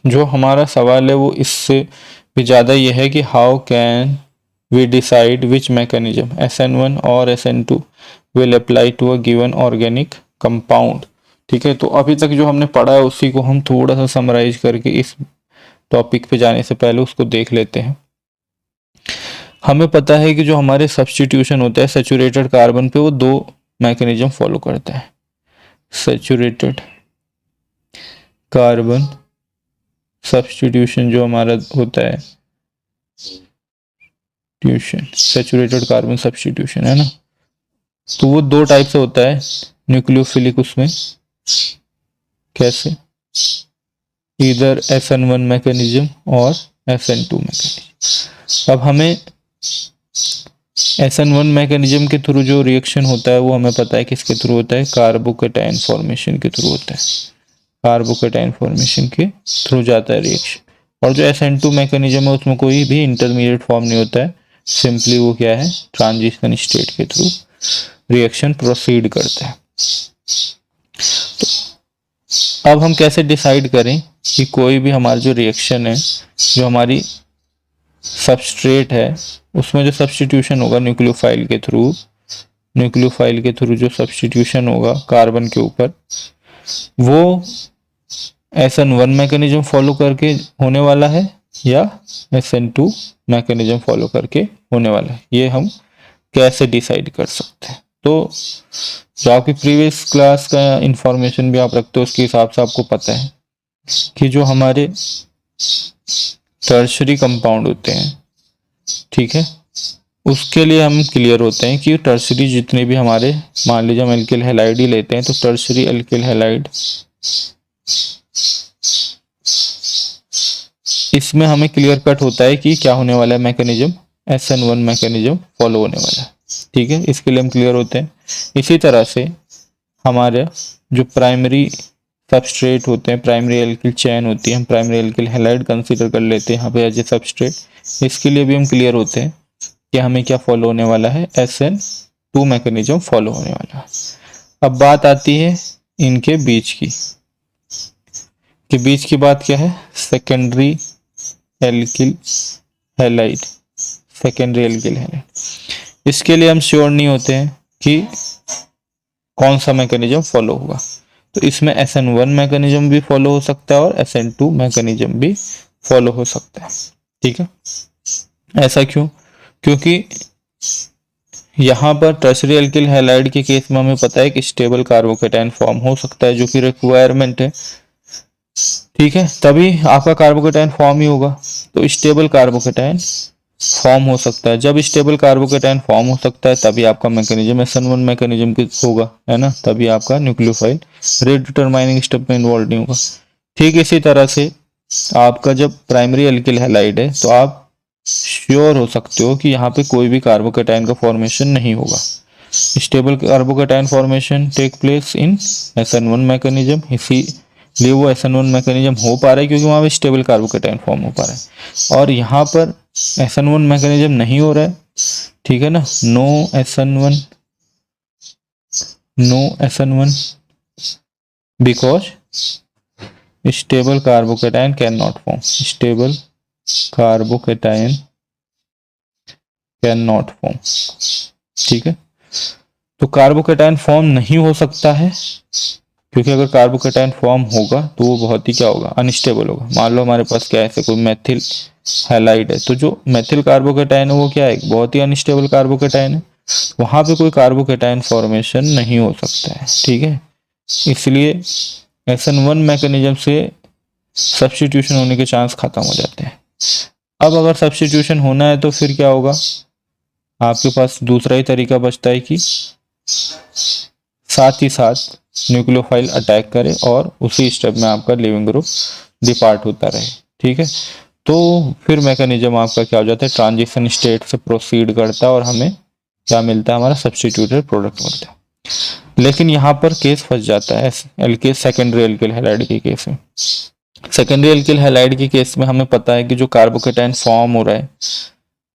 जो हमारा सवाल है वो इससे भी ज़्यादा ये है कि how can we decide which mechanism SN1 और SN2 will apply to a given organic compound, ठीक है। तो अभी तक जो हमने पढ़ा है उसी को हम थोड़ा सा समराइज करके इस टॉपिक पे जाने से पहले उसको देख लेते हैं। हमें पता है कि जो हमारे सब्स्टिट्यूशन होता है सैचुरेटेड कार्बन पे, वो 2 मैकेनिज्म फॉलो करता है। सैचुरेटेड कार्बन सब्स्टिट्यूशन जो हमारा होता है, सैचुरेटेड कार्बन सब्स्टिट्यूशन, है ना, तो वो 2 टाइप से होता है न्यूक्लियोफिलिक। उसमें कैसे, इधर SN1 मैकेनिज्म और SN2 मैकेनिज्म। अब हमें SN1 मैकेनिज्म के थ्रू जो रिएक्शन होता है वो हमें पता है किसके थ्रू होता है, कार्बोकेटायन फॉर्मेशन के थ्रू होता है, कार्बोकेटायन फॉर्मेशन के थ्रू जाता है रिएक्शन। और जो SN2 मैकेनिज्म है उसमें कोई भी इंटरमीडिएट फॉर्म नहीं होता है, सिंपली वो क्या है, ट्रांजिशन स्टेट के थ्रू रिएक्शन प्रोसीड करता है। तो अब हम कैसे डिसाइड करें कि कोई भी हमारा जो रिएक्शन है, जो हमारी सबस्ट्रेट है, उसमें जो सब्स्टिट्यूशन होगा न्यूक्लियोफाइल के थ्रू जो सब्स्टिट्यूशन होगा कार्बन के ऊपर, वो SN1 मैकेनिज्म फॉलो करके होने वाला है या SN2 मैकेनिज्म फॉलो करके होने वाला है, ये हम कैसे डिसाइड कर सकते हैं। तो जो आपकी प्रीवियस क्लास का इंफॉर्मेशन भी आप रखते हो उसके हिसाब से आपको पता है कि जो हमारे टर्शरी कंपाउंड होते हैं, ठीक है, उसके लिए हम क्लियर होते हैं कि टर्शरी जितने भी हमारे, मान लीजिए हम एल्किल हैलाइड ही लेते हैं, तो टर्शरी एल्किल हैलाइड, इसमें हमें क्लियर कट होता है कि क्या होने वाला है, मैकेनिज्म SN1 मैकेनिज्म फॉलो होने वाला है, ठीक है, इसके लिए हम क्लियर होते हैं। इसी तरह से हमारे जो प्राइमरी सबस्ट्रेट होते हैं, प्राइमरी एल्किल चेन होती है, हम प्राइमरी एल्किल हैलाइड कंसीडर कर लेते हैं यहाँ पे एज ए सबस्ट्रेट, इसके लिए भी हम क्लियर होते हैं कि हमें क्या फॉलो होने वाला है, SN2 मैकेनिज्म फॉलो होने वाला है। अब बात आती है इनके बीच की के बीच की बात क्या है, secondary alkyl halide, secondary alkyl halide. इसके लिए हम श्योर नहीं होते हैं कि कौन सा मैकेनिज्म फॉलो होगा, तो इसमें SN1 मैकेनिज्म भी फॉलो हो सकता है और SN2 मैकेनिज्म भी फॉलो हो सकता है। ठीक है, ऐसा क्यों? क्योंकि यहाँ पर टर्शरी एल्किल हैलाइड के केस में हमें पता है कि स्टेबल कार्बोकेटाइन फॉर्म हो सकता है, जो कि रिक्वायरमेंट है। ठीक है, तभी आपका कार्बोकेटाइन फॉर्म ही होगा, तो स्टेबल कार्बोकेटाइन फॉर्म हो सकता है। जब स्टेबल कार्बोकेटाइन फॉर्म हो सकता है तभी आपका मैकेनिज्म SN1 मैकेनिज्म होगा, है ना, तभी आपका न्यूक्लियोफाइल रेट डिटरमाइनिंग स्टेप में इन्वॉल्व नहीं होगा। ठीक इसी तरह से आपका जब प्राइमरी एल्किल हैलाइड है तो आप श्योर हो सकते हो कि यहाँ पे कोई भी कार्बोकेटाइन का फॉर्मेशन नहीं होगा। Stable carbocation formation take place in SN1 mechanism, इसीलिए वो SN1 मैकेनिज्म हो पा रहा है क्योंकि वहाँ पे स्टेबल कार्बोकेटाइन फॉर्म हो पा रहा है, और यहाँ पर SN1 मैकेनिज्म नहीं हो रहा है। ठीक है ना, no SN1 because stable carbocation can not form, stable carbocation can not form. ठीक है, तो कार्बोकेटाइन फॉर्म नहीं हो सकता है क्योंकि अगर कार्बोकेटाइन फॉर्म होगा तो वो बहुत ही क्या होगा, अनस्टेबल होगा। मान लो हमारे पास क्या है, ऐसे कोई मेथिल हैलाइड है, तो जो मेथिल कार्बोकेटाइन है वो क्या है, बहुत ही अनस्टेबल कार्बोकेटाइन है, वहां पे कोई कार्बोकेटाइन फॉर्मेशन नहीं हो सकता है। ठीक है, इसलिए SN1 मैकेनिज्म से सब्स्टिट्यूशन होने के चांस खत्म हो जाते हैं। अब अगर सब्स्टिट्यूशन होना है तो फिर क्या होगा, आपके पास दूसरा ही तरीका बचता है कि साथ ही साथ न्यूक्लियोफाइल अटैक करे और उसी स्टेप में आपका लिविंग ग्रुप डिपार्ट होता रहे। ठीक है, तो फिर मैकेनिज्म आपका क्या हो जाता है, ट्रांजिशन स्टेट से प्रोसीड करता है और हमें क्या मिलता है, हमारा सब्स्टिट्यूटेड प्रोडक्ट मिलता है। लेकिन यहाँ पर केस फंस जाता है सेकेंडरी एल्किल हैलाइड के केस में। सेकेंडरी एल्किल हैलाइड के केस में हमें पता है कि जो कार्बोकेटाइन फॉर्म हो रहा है,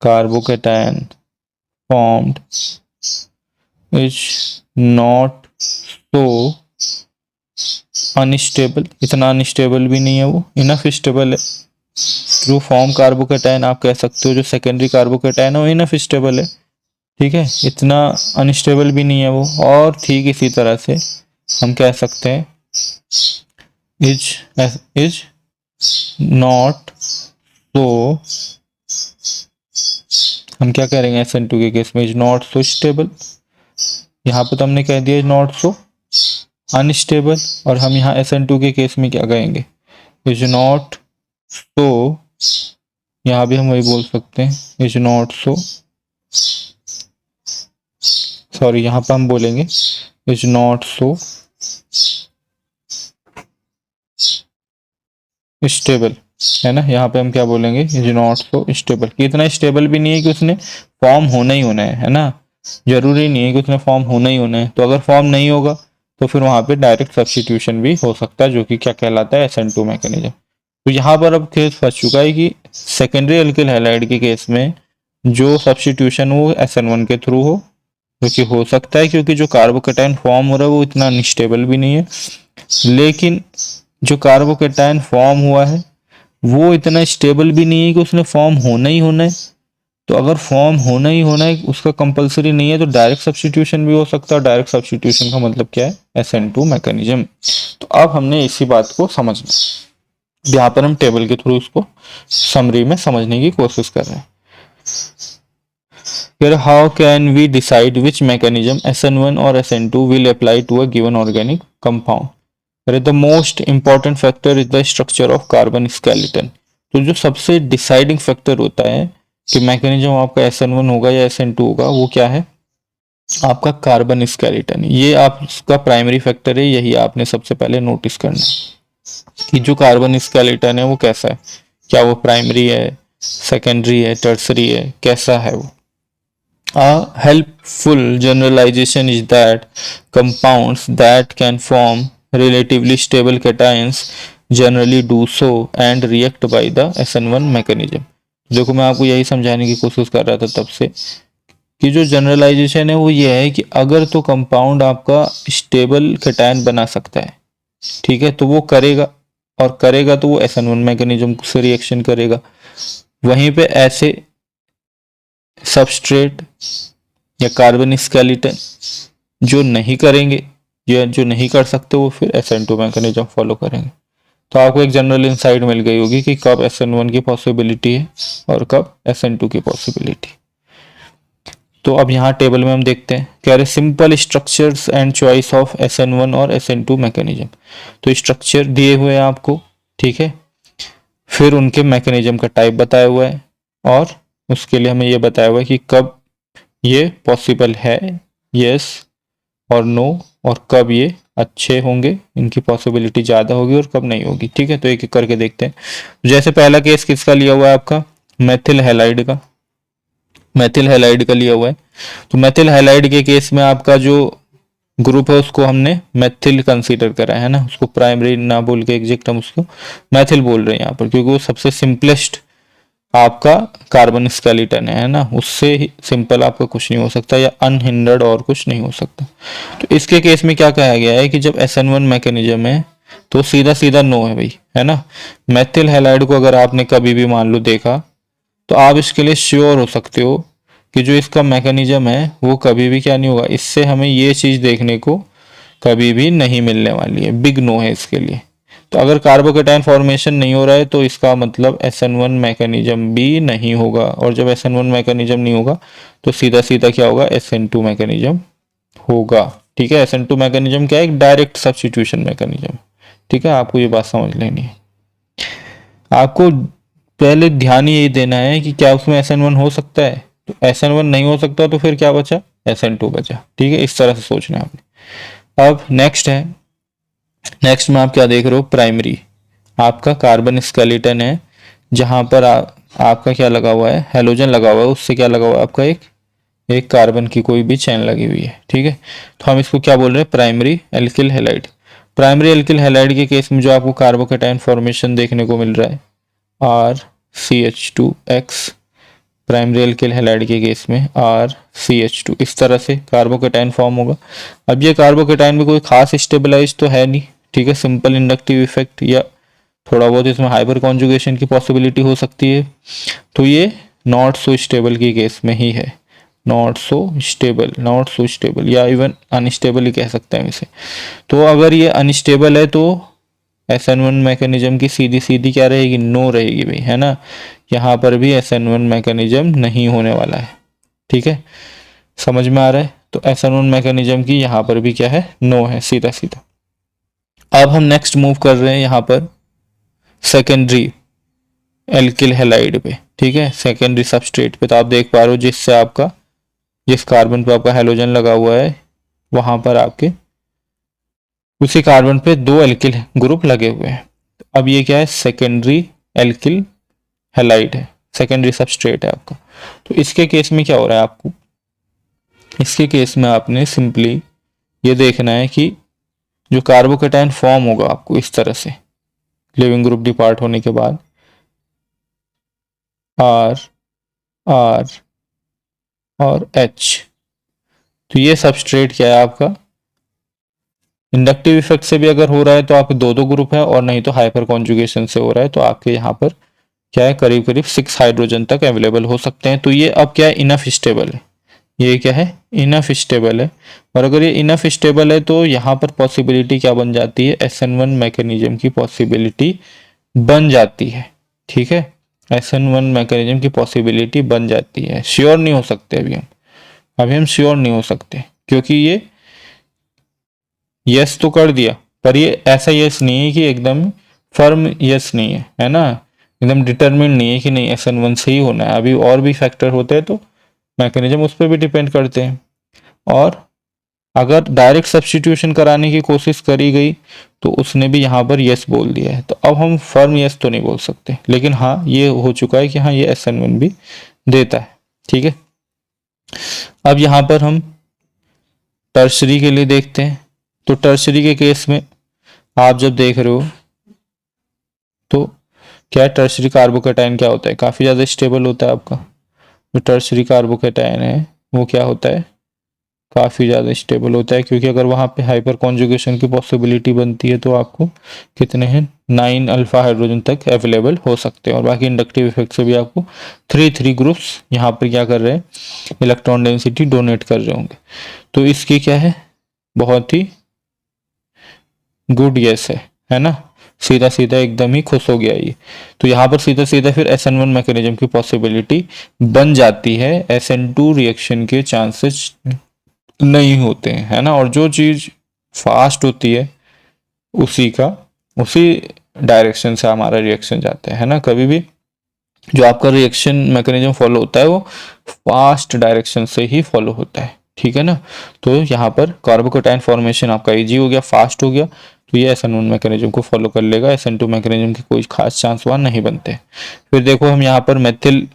carbocation formed is not so unstable, इतना अनस्टेबल भी नहीं है, वो इनफ स्टेबल है। ट्रू फॉर्म कार्बोकेटाइन आप कह सकते हो जो सेकेंडरी कार्बोकेटाइन है वो इनफ स्टेबल है। ठीक है, इतना अनस्टेबल भी नहीं है वो। और ठीक इसी तरह से हम कह सकते हैं इज नॉट सो, हम क्या करेंगे SN2 के केस में, इज नॉट सो स्टेबल। यहाँ पे तो हमने कह दिया इज नॉट सो अनस्टेबल, और हम यहाँ SN2 के केस में क्या कहेंगे, इज नॉट सो, यहाँ भी हम वही बोल सकते हैं इज नॉट सो, सॉरी यहाँ पर हम बोलेंगे इज नॉट सो स्टेबल, है ना। यहाँ पे हम क्या बोलेंगे, इज नॉट सो स्टेबल, कि इतना स्टेबल भी नहीं है कि उसने फॉर्म होना ही होना है ना, जरूरी नहीं है कि उसने फॉर्म होना ही होना है। तो अगर फॉर्म नहीं होगा तो फिर वहाँ पे डायरेक्ट सब्स्टिट्यूशन भी हो सकता है, जो कि क्या कहलाता है, SN2 मैकेनिज्म। तो यहाँ पर अब केस फंस चुका है कि सेकेंडरी एल्किल हैलाइड के केस में जो सब्स्टिट्यूशन वो SN1 के थ्रू हो, जो कि हो सकता है क्योंकि जो कार्बोकेटाइन फॉर्म हो रहा है वो इतना अनस्टेबल भी नहीं है, लेकिन जो कार्बोकेटाइन फॉर्म हुआ है वो इतना स्टेबल भी नहीं है कि उसने फॉर्म होना ही होना है। तो अगर फॉर्म होना ही होना है, उसका कंपलसरी नहीं है, तो डायरेक्ट सब्स्टिट्यूशन भी हो सकता है। डायरेक्ट सब्स्टिट्यूशन का मतलब क्या है, SN2 मैकेनिज्म। तो अब हमने इसी बात को समझना, यहाँ पर हम टेबल के थ्रू इसको समरी में समझने की कोशिश कर रहे हैं। Here, how can we decide which mechanism SN1 or SN2 will apply to a given organic compound? The most important factor is the structure of carbon skeleton. तो जो सबसे डिसाइडिंग फैक्टर होता है कि मैकेनिज्म आपका SN1 होगा या SN2 होगा, वो क्या है, आपका कार्बन स्केलेटन। ये आपका प्राइमरी फैक्टर है, यही आपने सबसे पहले नोटिस करना है कि जो कार्बन स्केलेटन है वो कैसा है, क्या वो प्राइमरी है, सेकेंडरी है, टर्सरी है, कैसा है वो। A helpful generalization is that compounds that can form relatively stable cations generally do so and react by the SN1 mechanism. देखो मैं आपको यही समझाने की कोशिश कर रहा था तब से कि जो जनरलाइजेशन है वो ये है कि अगर तो कंपाउंड आपका स्टेबल कैटायन बना सकता है, ठीक है, तो वो करेगा। और करेगा तो वो SN1 मैकेनिज्म से रिएक्शन करेगा। वहीं पे ऐसे सबस्ट्रेट या कार्बन स्केलेटन जो नहीं करेंगे या जो नहीं कर सकते वो फिर SN2 मैकेनिज्म फॉलो करेंगे। तो आपको एक जनरल इंसाइट मिल गई होगी कि कब SN1 की पॉसिबिलिटी है और कब SN2 की पॉसिबिलिटी। तो अब यहाँ टेबल में हम देखते हैं, कह रहे simple structures and choice of SN1 और SN2 मैकेनिज्म। तो स्ट्रक्चर दिए हुए हैं आपको, ठीक है, फिर उनके मैकेनिज्म का टाइप बताया हुआ है और उसके लिए हमें ये बताया हुआ है कि कब ये पॉसिबल है, यस और नो, और कब ये अच्छे होंगे, इनकी पॉसिबिलिटी ज़्यादा होगी और कब नहीं होगी। ठीक है, तो एक एक करके देखते हैं। जैसे पहला केस किसका लिया हुआ है आपका, मेथिल हैलाइड का, मेथिल हैलाइड का लिया हुआ है। तो मेथिल हैलाइड के केस में आपका जो ग्रुप है उसको हमने मेथिल कंसीडर करा है ना, उसको प्राइमरी ना बोल के एग्जैक्ट हम उसको मेथिल बोल रहे हैं यहाँ पर, क्योंकि वो सबसे सिंपलेस्ट आपका कार्बन स्केलेटन है ना, उससे ही सिंपल आपका कुछ नहीं हो सकता या अनहिंडर्ड और कुछ नहीं हो सकता। तो इसके केस में क्या कहा गया है कि जब SN1 मैकेनिज्म है तो सीधा सीधा नो है भाई, है ना। मेथिल हैलाइड को अगर आपने कभी भी मान लो देखा तो आप इसके लिए श्योर हो सकते हो कि जो इसका मैकेनिज्म है वो कभी भी क्या नहीं होगा, इससे हमें ये चीज देखने को कभी भी नहीं मिलने वाली है, बिग नो है इसके लिए। तो अगर कार्बोकेटाइन फॉर्मेशन नहीं हो रहा है तो इसका मतलब SN1 मैकेनिज्म भी नहीं होगा, और जब SN1 मैकेनिज्म नहीं होगा तो सीधा सीधा क्या होगा, SN2 मैकेनिज्म होगा। ठीक है, SN2 मैकेनिज्म क्या है, एक डायरेक्ट सब्स्टिट्यूशन मैकेनिज्म। ठीक है, आपको ये बात समझ लेनी है। आपको पहले ध्यान यही देना है कि क्या उसमें SN1 हो सकता है, तो SN1 नहीं हो सकता तो फिर क्या बचा, SN2 बचा। ठीक है, इस तरह से सोचना है आपने। अब नेक्स्ट है, नेक्स्ट में आप क्या देख रहे हो, प्राइमरी आपका कार्बन स्केलेटन है जहां पर आपका क्या लगा हुआ है, हेलोजन लगा हुआ है, उससे क्या लगा हुआ है आपका एक कार्बन की कोई भी चेन लगी हुई है। ठीक है, तो हम इसको क्या बोल रहे हैं, primary alkyl halide. Primary alkyl halide के केस में जो आपको कार्बोकेटाइन फॉर्मेशन देखने को मिल रहा है RCH2X, प्राइमरी एल्किल हैलाइड के केस में RCH2, इस तरह से कार्बोकेटाइन फॉर्म होगा। अब ये कार्बोकेटाइन में कोई खास स्टेबलाइज तो है नहीं, ठीक है, सिंपल इंडक्टिव इफेक्ट या थोड़ा बहुत इसमें हाइपर कॉन्जुगेशन की पॉसिबिलिटी हो सकती है। तो ये नॉट सो स्टेबल की केस में ही है, not so stable, not so stable या इवन अनस्टेबल ही कह सकते हैं इसे। तो अगर ये अनस्टेबल है तो SN1 मैकेनिज्म की सीधी सीधी क्या रहेगी, नो रहेगी भाई, है ना। यहाँ पर भी SN1 मैकेनिज्म नहीं होने वाला है। ठीक है, समझ में आ रहा है। तो SN1 मैकेनिज्म की यहाँ पर भी क्या है, नो है, सीधा सीधा। अब हम नेक्स्ट मूव कर रहे हैं यहाँ पर सेकेंडरी एल्किल हैलाइड पे। ठीक है, सेकेंडरी सबस्ट्रेट पे। तो आप देख पा रहे हो जिससे आपका, जिस कार्बन पे आपका हैलोजन लगा हुआ है वहां पर आपके उसी कार्बन पे दो एल्किल ग्रुप लगे हुए हैं। अब ये क्या है, सेकेंडरी एल्किल हैलाइड है, सेकेंडरी सबस्ट्रेट है आपका। तो इसके केस में क्या हो रहा है आपको, इसके केस में आपने सिंपली ये देखना है कि जो कार्बोकेटाइन फॉर्म होगा आपको इस तरह से, लिविंग ग्रुप डिपार्ट होने के बाद R R और H, तो ये सबस्ट्रेट क्या है आपका, इंडक्टिव इफेक्ट से भी अगर हो रहा है तो आपके दो दो ग्रुप है, और नहीं तो हाइपर कॉन्जुगेशन से हो रहा है तो आपके यहाँ पर क्या है, करीब करीब 6 हाइड्रोजन तक अवेलेबल हो सकते हैं। तो ये अब क्या है, इनफ स्टेबल है, ये क्या है, इनफ स्टेबल है। और अगर ये इनफ स्टेबल है तो यहाँ पर पॉसिबिलिटी क्या बन जाती है, SN1 मैकेनिज्म की पॉसिबिलिटी बन जाती है। ठीक है, SN1 मैकेनिज्म की पॉसिबिलिटी बन जाती है। श्योर नहीं हो सकते अभी हम श्योर नहीं हो सकते, क्योंकि ये यस तो कर दिया पर ये ऐसा यस नहीं है कि एकदम फर्म यस नहीं है, है ना, एकदम डिटरमिन नहीं है कि नहीं SN1 से ही होना है। अभी और भी फैक्टर होते हैं तो मैकेनिज्म उस पर भी डिपेंड करते हैं। और अगर डायरेक्ट सब्स्टिट्यूशन कराने की कोशिश करी गई तो उसने भी यहाँ पर यस बोल दिया है, तो अब हम फर्म यस तो नहीं बोल सकते, लेकिन हाँ ये हो चुका है कि हाँ ये SN1 भी देता है। ठीक है, अब यहाँ पर हम टर्शरी के लिए देखते हैं। तो टर्शरी के केस में आप जब देख रहे हो तो क्या टर्शरी कार्बोकेटाइन क्या होता है, काफ़ी ज़्यादा स्टेबल होता है आपका। जो टर्शरी कार्बोकेटाइन है वो क्या होता है, काफ़ी ज़्यादा स्टेबल होता है, क्योंकि अगर वहाँ पे हाइपर कॉन्जुगेशन की पॉसिबिलिटी बनती है तो आपको कितने हैं 9 अल्फा हाइड्रोजन तक अवेलेबल हो सकते हैं। और बाकी इंडक्टिव इफेक्ट से भी आपको 3 ग्रुप्स यहाँ पर क्या कर रहे हैं, इलेक्ट्रॉन डेंसिटी डोनेट कर रहे होंगे। तो इसकी क्या है, बहुत ही गुड गैस है ना, सीधा सीधा एकदम ही खुश हो गया ये। तो यहाँ पर सीधा सीधा फिर SN1 मैकेनिज्म की पॉसिबिलिटी बन जाती है, SN2 रिएक्शन के चांसेस नहीं होते हैं, है ना। और जो चीज़ फास्ट होती है उसी डायरेक्शन से हमारा रिएक्शन जाता है ना। कभी भी जो आपका रिएक्शन मैकेनिज्म फॉलो होता है वो फास्ट डायरेक्शन से ही फॉलो होता है, ठीक है ना। तो यहाँ पर कार्बोकेटाइन फॉर्मेशन आपका इजी हो गया, फास्ट हो गया, तो ये SN1 मैकेनिज्म को फॉलो कर लेगा। SN2 मैकेनिज्म के कोई खास चांस वहाँ नहीं बनते। फिर देखो हम यहाँ पर मेथिल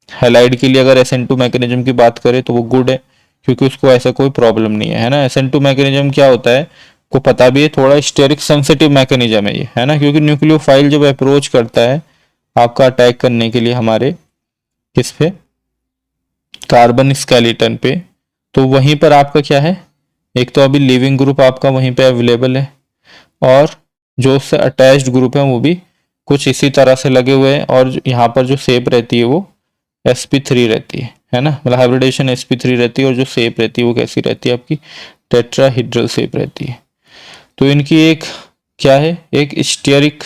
हैलाइड के लिए अगर SN2 मैकेनिज्म की बात करें तो वो गुड है, क्योंकि उसको ऐसा कोई प्रॉब्लम नहीं है ना। SN2 मैकेनिज्म क्या होता है को पता भी है, थोड़ा स्टेरिक सेंसिटिव मैकेनिज्म है ये, है ना, क्योंकि न्यूक्लियोफाइल जब अप्रोच करता है आपका अटैक करने के लिए हमारे किस पे, कार्बन स्केलेटन पे, तो वहीं पर आपका क्या है, एक तो अभी लिविंग ग्रुप आपका वहीं पे अवेलेबल है, और जो उससे अटैच्ड ग्रुप है वो भी कुछ इसी तरह से लगे हुए हैं, और यहाँ पर जो शेप रहती है वो sp3 रहती है ना, मतलब हाइब्रिडेशन sp3 रहती है, और जो शेप रहती है वो कैसी रहती है आपकी टेट्राहीड्रल शेप रहती है। तो इनकी एक क्या है, एक स्टेरिक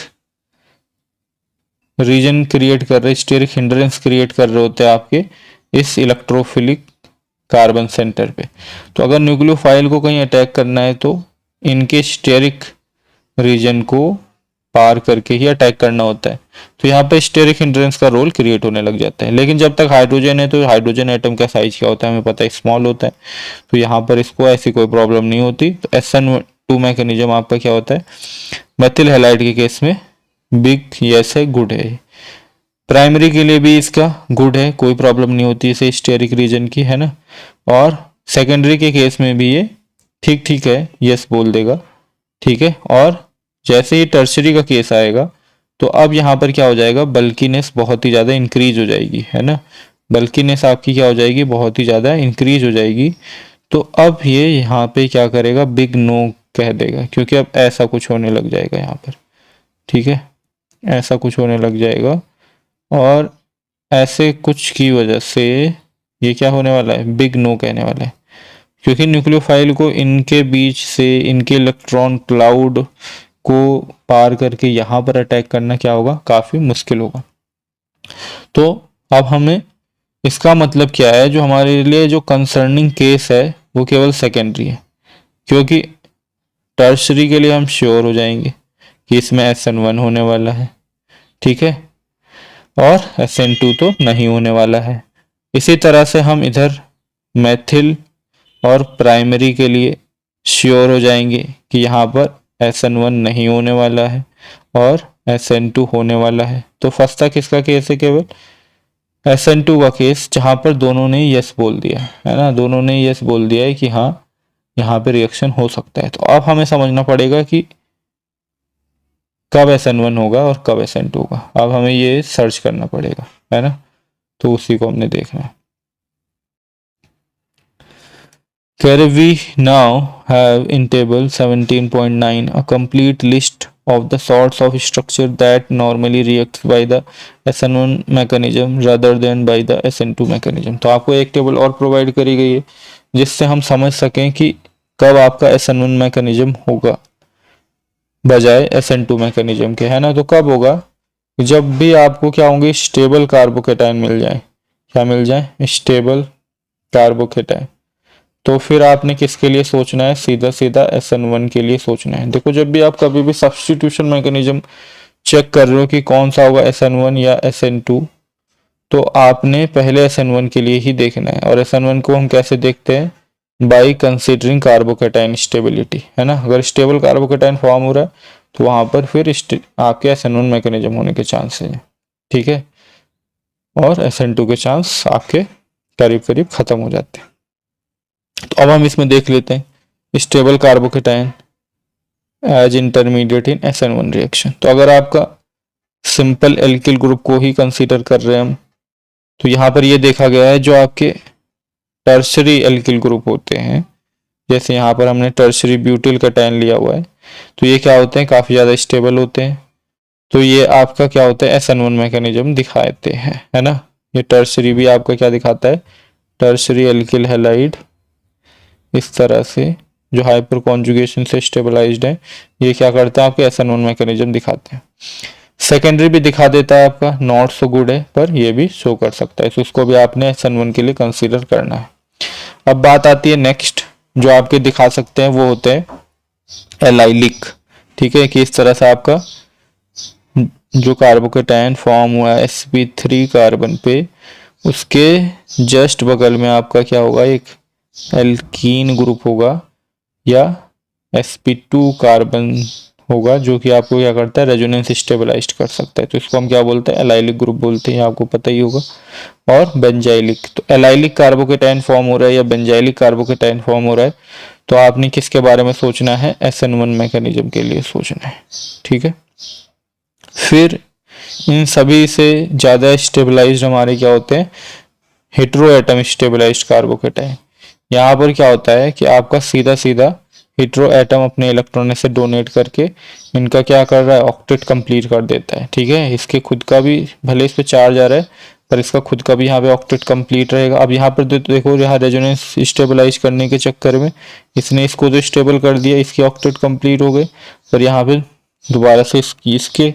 रीजन क्रिएट कर रहे, स्टेरिक हिंड्रेंस क्रिएट कर रहे होते हैं आपके इस इलेक्ट्रोफिलिक कार्बन सेंटर पे। तो अगर न्यूक्लियोफाइल को कहीं अटैक करना है तो इनके स्टेरिक रीजन को पार करके ही अटैक करना होता है। तो यहाँ पे स्टेरिक हिंड्रेंस का रोल क्रिएट होने लग जाता है। लेकिन जब तक हाइड्रोजन है तो हाइड्रोजन एटम का साइज क्या होता है हमें पता है, स्मॉल होता है, तो यहाँ पर इसको ऐसी कोई प्रॉब्लम नहीं होती। तो SN2 मैकेनिज्म आपका क्या होता है, मेथिल हैलाइड के केस में बिग यस है, गुड है। प्राइमरी के लिए भी इसका गुड है, कोई प्रॉब्लम नहीं होती इसे स्टेरिक रीजन की, है ना। और सेकेंडरी के केस में भी ये ठीक ठीक है, यस बोल देगा, ठीक है। और जैसे ही टर्शरी का केस आएगा तो अब यहाँ पर क्या हो जाएगा, बल्कीनेस बहुत ही ज़्यादा इंक्रीज हो जाएगी, है ना। बल्कीनेस आपकी क्या हो जाएगी, बहुत ही ज़्यादा इंक्रीज हो जाएगी। तो अब ये यहाँ पे क्या करेगा, बिग नो कह देगा, क्योंकि अब ऐसा कुछ होने लग जाएगा यहाँ पर, ठीक है, ऐसा कुछ होने लग जाएगा। और ऐसे कुछ की वजह से ये क्या होने वाला है, बिग नो कहने वाला है, क्योंकि न्यूक्लियोफाइल को इनके बीच से इनके इलेक्ट्रॉन क्लाउड को पार करके यहाँ पर अटैक करना क्या होगा, काफ़ी मुश्किल होगा। तो अब हमें इसका मतलब क्या है, जो हमारे लिए जो कंसर्निंग केस है वो केवल सेकेंडरी है, क्योंकि टर्शरी के लिए हम श्योर हो जाएंगे कि इसमें SN1 होने वाला है, ठीक है, और SN2 तो नहीं होने वाला है। इसी तरह से हम इधर मेथिल और प्राइमरी के लिए श्योर हो जाएंगे कि यहाँ पर SN1 नहीं होने वाला है और SN2 होने वाला है। तो फंसता किसका केस है, केवल SN2 का केस, जहाँ पर दोनों ने यस बोल दिया है ना, दोनों ने यस बोल दिया है कि हाँ यहाँ पे रिएक्शन हो सकता है। तो अब हमें समझना पड़ेगा कि कब SN1 होगा और कब SN2 होगा, अब हमें ये सर्च करना पड़ेगा, है ना। तो उसी को हमने देखना है। We now have in table 17.9 a complete list of the sorts of structure that normally reacts by the SN1 mechanism rather than by the SN2 mechanism। तो आपको एक टेबल और प्रोवाइड करी गई है जिससे हम समझ सकें कि कब आपका SN1 मैकेनिज्म होगा बजाय SN2 मैकेनिज्म के, है ना। तो कब होगा, जब भी आपको क्या होंगे, स्टेबल कार्बोकेटाइन मिल जाए, क्या मिल जाए, स्टेबल कार्बोकेटाइन। तो फिर आपने किसके लिए सोचना है, सीधा सीधा SN1 के लिए सोचना है। देखो जब भी आप कभी भी सब्स्टिट्यूशन मैकेनिज्म चेक कर रहे हो कि कौन सा होगा SN1 या SN2, तो आपने पहले SN1 के लिए ही देखना है। और SN1 को हम कैसे देखते हैं, बाई कंसिडरिंग कार्बोकेटाइन स्टेबिलिटी, है ना। अगर स्टेबल कार्बोकेटाइन फॉर्म हो रहा है तो वहां पर फिर आपके SN1 मैकेनिज्म होने के चांसेस हैं, ठीक है, और SN2 के चांस आपके करीब करीब खत्म हो जाते हैं। तो अब हम इसमें देख लेते हैं stable carbocation as intermediate in SN1 reaction. तो अगर आपका सिंपल एल्किल ग्रुप को ही कंसीडर कर रहे हैं हम, तो यहाँ पर ये देखा गया है जो आपके टर्शरी एल्किल ग्रुप होते हैं जैसे यहाँ पर हमने टर्शरी ब्यूटिल कैटायन लिया हुआ है, तो ये क्या होते हैं, काफ़ी ज़्यादा स्टेबल होते हैं। तो ये आपका क्या होता है, SN1 मैकेनिज्म दिखाते हैं, है ना। ये टर्शरी भी आपका क्या दिखाता है, टर्शरी एल्किल हैलाइड इस तरह से जो हाइपर कॉन्जुगेशन से स्टेबलाइज्ड है, ये क्या करते हैं, आपके SN1 मैकेनिज्म दिखाते हैं। सेकेंडरी भी दिखा देता है आपका, नॉट सो गुड है, पर ये भी शो कर सकता है, तो उसको भी आपने SN1 के लिए कंसीडर करना है। अब बात आती है नेक्स्ट, जो आपके दिखा सकते हैं वो होते हैं एलाइलिक, ठीक है, कि इस तरह से आपका जो कार्बोकेटायन फॉर्म हुआ है sp3 कार्बन पे, उसके जस्ट बगल में आपका क्या होगा, एक एल्कीन ग्रुप होगा या sp2 कार्बन होगा, जो कि आपको क्या करता है, रेजोनेंस स्टेबलाइज्ड कर सकता है, तो इसको हम क्या बोलते हैं, एलाइलिक ग्रुप बोलते हैं, आपको पता ही होगा। और बेंजाइलिक, तो एलाइलिक कार्बोकेटायन फॉर्म हो रहा है या बेंजाइलिक कार्बोकेटायन फॉर्म हो रहा है, तो आपने किसके बारे में सोचना है, SN1 मैकेनिज्म के लिए सोचना है, ठीक है। फिर इन सभी से ज़्यादा स्टेबलाइज्ड हमारे क्या होते हैं, हेटेरो एटम स्टेबलाइज्ड कार्बोकेटायन। यहाँ पर क्या होता है कि आपका सीधा सीधा हेटेरो एटम अपने इलेक्ट्रॉन से डोनेट करके इनका क्या कर रहा है, ऑक्टेट कंप्लीट कर देता है, ठीक है। इसके खुद का भी भले इस पे चार्ज आ रहा है, पर इसका खुद का भी यहाँ पे ऑक्टेट कंप्लीट रहेगा। अब यहाँ पर देखो, यहाँ रेजोनेंस स्टेबलाइज करने के चक्कर में इसने इसको तो स्टेबल कर दिया, इसकी ऑक्टेट कंप्लीट हो गई, पर यहाँ पे दोबारा से इसके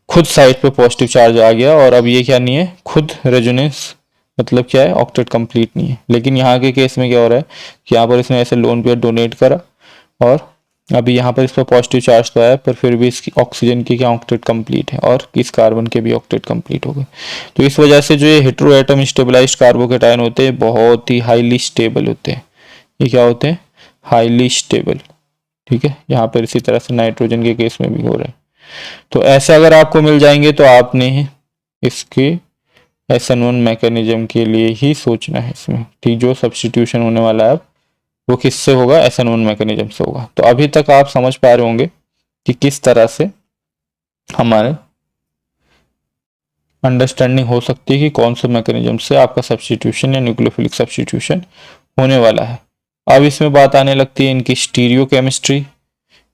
खुद साइड पे पॉजिटिव चार्ज आ गया, और अब ये क्या नहीं है, खुद रेजोनेंस मतलब क्या है, ऑक्टेट कंप्लीट नहीं है। लेकिन यहाँ के केस में क्या हो रहा है कि यहाँ पर इसने ऐसे लोन पेयर डोनेट करा, और अभी यहाँ पर इस पर पॉजिटिव चार्ज तो आया, पर फिर भी इसकी ऑक्सीजन की क्या ऑक्टेट कंप्लीट है, और इस कार्बन के भी ऑक्टेट कंप्लीट हो गए। तो इस वजह से जो ये हेटेरो एटम स्टेबलाइज्ड कार्बोकेटायन होते हैं, बहुत ही हाईली स्टेबल होते हैं। ये क्या होते हैं, हाईली स्टेबल, ठीक है। यहाँ पर इसी तरह से नाइट्रोजन के केस में भी हो रहा है। तो ऐसे अगर आपको मिल जाएंगे तो आपने इसके SN1 मैकेनिज्म के लिए ही सोचना है इसमें, ठीक। जो सब्स्टिट्यूशन होने वाला है अब वो किससे होगा, SN1 मैकेनिज्म से होगा। तो अभी तक आप समझ पा रहे होंगे कि किस तरह से हमारे अंडरस्टैंडिंग हो सकती है कि कौन से मैकेनिज्म से आपका सब्स्टिट्यूशन या न्यूक्लियोफिलिक सब्स्टिट्यूशन होने वाला है। अब इसमें बात आने लगती है इनकी स्टीरियो केमिस्ट्री,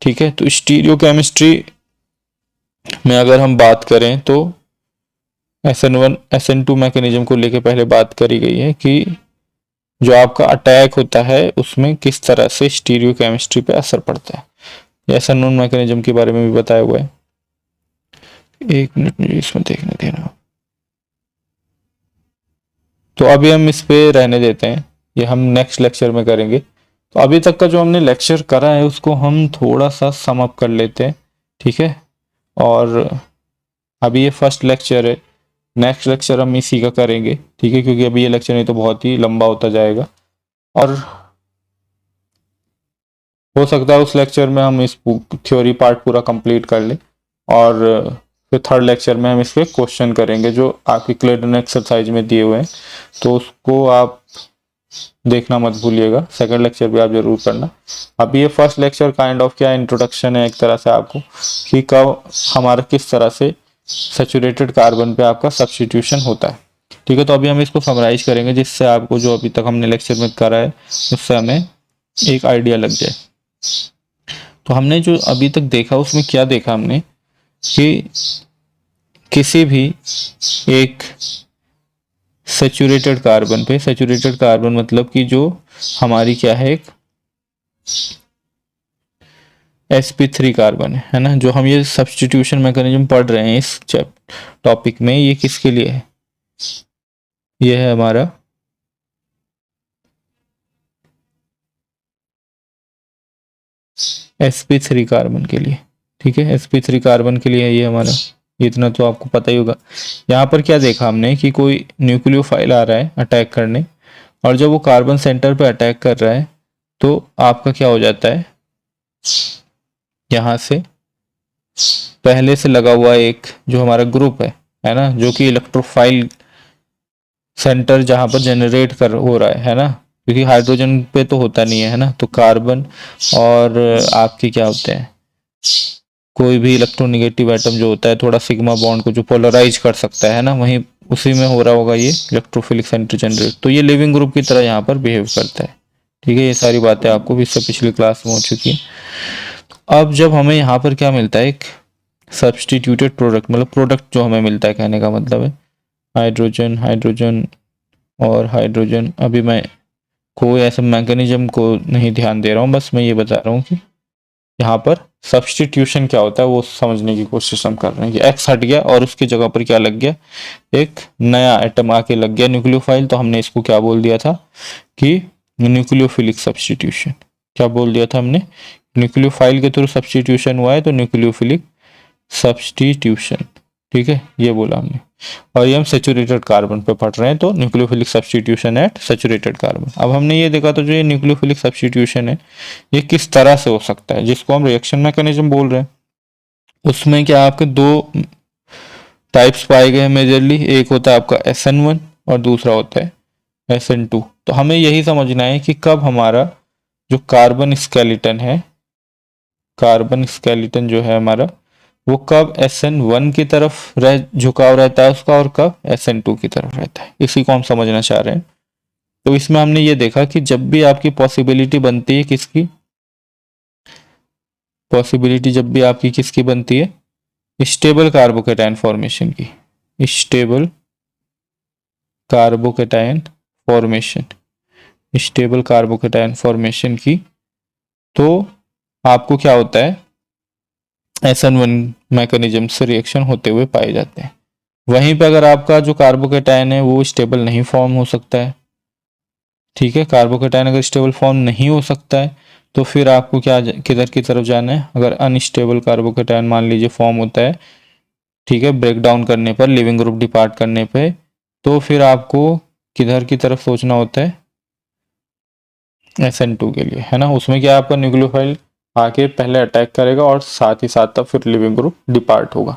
ठीक है। तो स्टीरियो केमिस्ट्री में अगर हम बात करें तो SN1 SN2 मैकेनिज्म को लेकर पहले बात करी गई है कि जो आपका अटैक होता है उसमें किस तरह से स्टीरियो केमिस्ट्री पे असर पड़ता है। SN1 मैकेनिज्म के बारे में भी बताया हुआ है, एक मिनट मुझे इसमें देखने देना। तो अभी हम इस पे रहने देते हैं, ये हम नेक्स्ट लेक्चर में करेंगे। तो अभी तक का जो हमने लेक्चर करा है उसको हम थोड़ा सा सम अप कर लेते हैं, ठीक है। और अभी ये फर्स्ट लेक्चर है, नेक्स्ट लेक्चर हम इसी का करेंगे, ठीक है, क्योंकि अभी ये लेक्चर नहीं तो बहुत ही लंबा होता जाएगा, और हो सकता है उस लेक्चर में हम इस थ्योरी पार्ट पूरा कंप्लीट कर लें, और फिर थर्ड लेक्चर में हम इसके क्वेश्चन करेंगे जो आपकी क्लेडन एक्सरसाइज में दिए हुए हैं, तो उसको आप देखना मत भूलिएगा। सेकंड लेक्चर भी आप जरूर करना। अभी ये फर्स्ट लेक्चर काइंड ऑफ क्या इंट्रोडक्शन है एक तरह से आपको, कि कब हमारा किस तरह से सैचुरेटेड कार्बन पे आपका सब्स्टिट्यूशन होता है, ठीक है। तो अभी हम इसको समराइज करेंगे, जिससे आपको जो अभी तक हमने लेक्चर में करा है उससे हमें एक आइडिया लग जाए। तो हमने जो अभी तक देखा उसमें क्या देखा हमने, कि किसी भी एक सैचुरेटेड कार्बन पे, सैचुरेटेड कार्बन मतलब कि जो हमारी क्या है, एक sp3 कार्बन है ना, जो हम ये सब्स्टिट्यूशन मैकेनिज्म पढ़ रहे हैं इस टॉपिक में, ये किसके लिए है, ये है हमारा sp3 कार्बन के लिए, ठीक है। sp3 कार्बन के लिए ये हमारा, इतना तो आपको पता ही होगा। यहाँ पर क्या देखा हमने कि कोई न्यूक्लियोफाइल आ रहा है अटैक करने, और जब वो कार्बन सेंटर पे अटैक कर रहा है तो आपका क्या हो जाता है, यहाँ से पहले से लगा हुआ एक जो हमारा ग्रुप है ना, जो कि इलेक्ट्रोफाइल सेंटर जहाँ पर जनरेट कर हो रहा है ना, क्योंकि हाइड्रोजन पे तो होता नहीं है ना, तो कार्बन और आपके क्या होते हैं, कोई भी इलेक्ट्रोनेगेटिव एटम जो होता है थोड़ा सिग्मा बॉन्ड को जो पोलराइज कर सकता है ना, वहीं उसी में हो रहा होगा ये इलेक्ट्रोफिलिक सेंटर जनरेट। तो ये लिविंग ग्रुप की तरह यहाँ पर बिहेव करता है, ठीक है, ये सारी बातें आपको इससे पिछली क्लास में हो चुकी है। अब जब हमें यहाँ पर क्या मिलता है, एक सब्सटीट्यूटेड प्रोडक्ट, मतलब प्रोडक्ट जो हमें मिलता है, कहने का मतलब है हाइड्रोजन, हाइड्रोजन और हाइड्रोजन। अभी मैं कोई ऐसा मैकेनिज्म को नहीं ध्यान दे रहा हूँ, बस मैं ये बता रहा हूँ कि यहाँ पर सब्सटीट्यूशन क्या होता है वो समझने की कोशिश हम कर रहे हैं कि एक्स हट गया और उसकी जगह पर क्या लग गया, एक नया एटम आके लग गया न्यूक्लियोफाइल। तो हमने इसको क्या बोल दिया था कि न्यूक्लियोफिलिक सब्सटीट्यूशन। क्या बोल दिया था हमने, न्यूक्लियोफाइल के थ्रू सब्सटीट्यूशन हुआ है तो न्यूक्लियोफिलिक सब्सटीट्यूशन। ठीक है, ये बोला हमने। और ये हम सेचुरेटेड कार्बन पे पढ़ रहे हैं, तो nucleophilic substitution at saturated carbon. अब हमने ये देखा तो जो ये न्यूक्लियोफिलिक सब्सटीट्यूशन है ये किस तरह से हो सकता है, जिसको हम रिएक्शन मैकेनिज्म बोल रहे हैं। उसमें क्या आपके दो टाइप्स पाए गए हैं मेजरली, एक होता है आपका SN1 और दूसरा होता है SN2। तो हमें यही समझना है कि कब हमारा जो कार्बन स्केलेटन है, कार्बन स्केलेटन जो है हमारा, वो कब SN1 की तरफ झुकाव रहता है उसका और कब SN2 की तरफ रहता है, इसी को हम समझना चाह रहे हैं। तो इसमें हमने ये देखा कि जब भी आपकी पॉसिबिलिटी बनती है किसकी, पॉसिबिलिटी जब भी आपकी किसकी बनती है, स्टेबल कार्बोकेटायन फॉर्मेशन की, stable carbocation formation, stable carbocation formation की, तो आपको क्या होता है, SN1 मैकेनिज्म से रिएक्शन होते हुए पाए जाते हैं। वहीं पे अगर आपका जो कार्बोकेटायन है वो स्टेबल नहीं फॉर्म हो सकता है, ठीक है, कार्बोकेटायन अगर स्टेबल फॉर्म नहीं हो सकता है तो फिर आपको क्या किधर की तरफ जाना है, अगर अनस्टेबल कार्बोकेटायन मान लीजिए फॉर्म होता है, ठीक है, ब्रेक डाउन करने पर, लिविंग ग्रुप डिपार्ट करने पे, तो फिर आपको किधर की तरफ सोचना होता है, SN2 के लिए, है ना। उसमें क्या आपका न्यूक्लियोफाइल आके पहले अटैक करेगा और साथ ही साथ तब फिर लिविंग ग्रुप डिपार्ट होगा।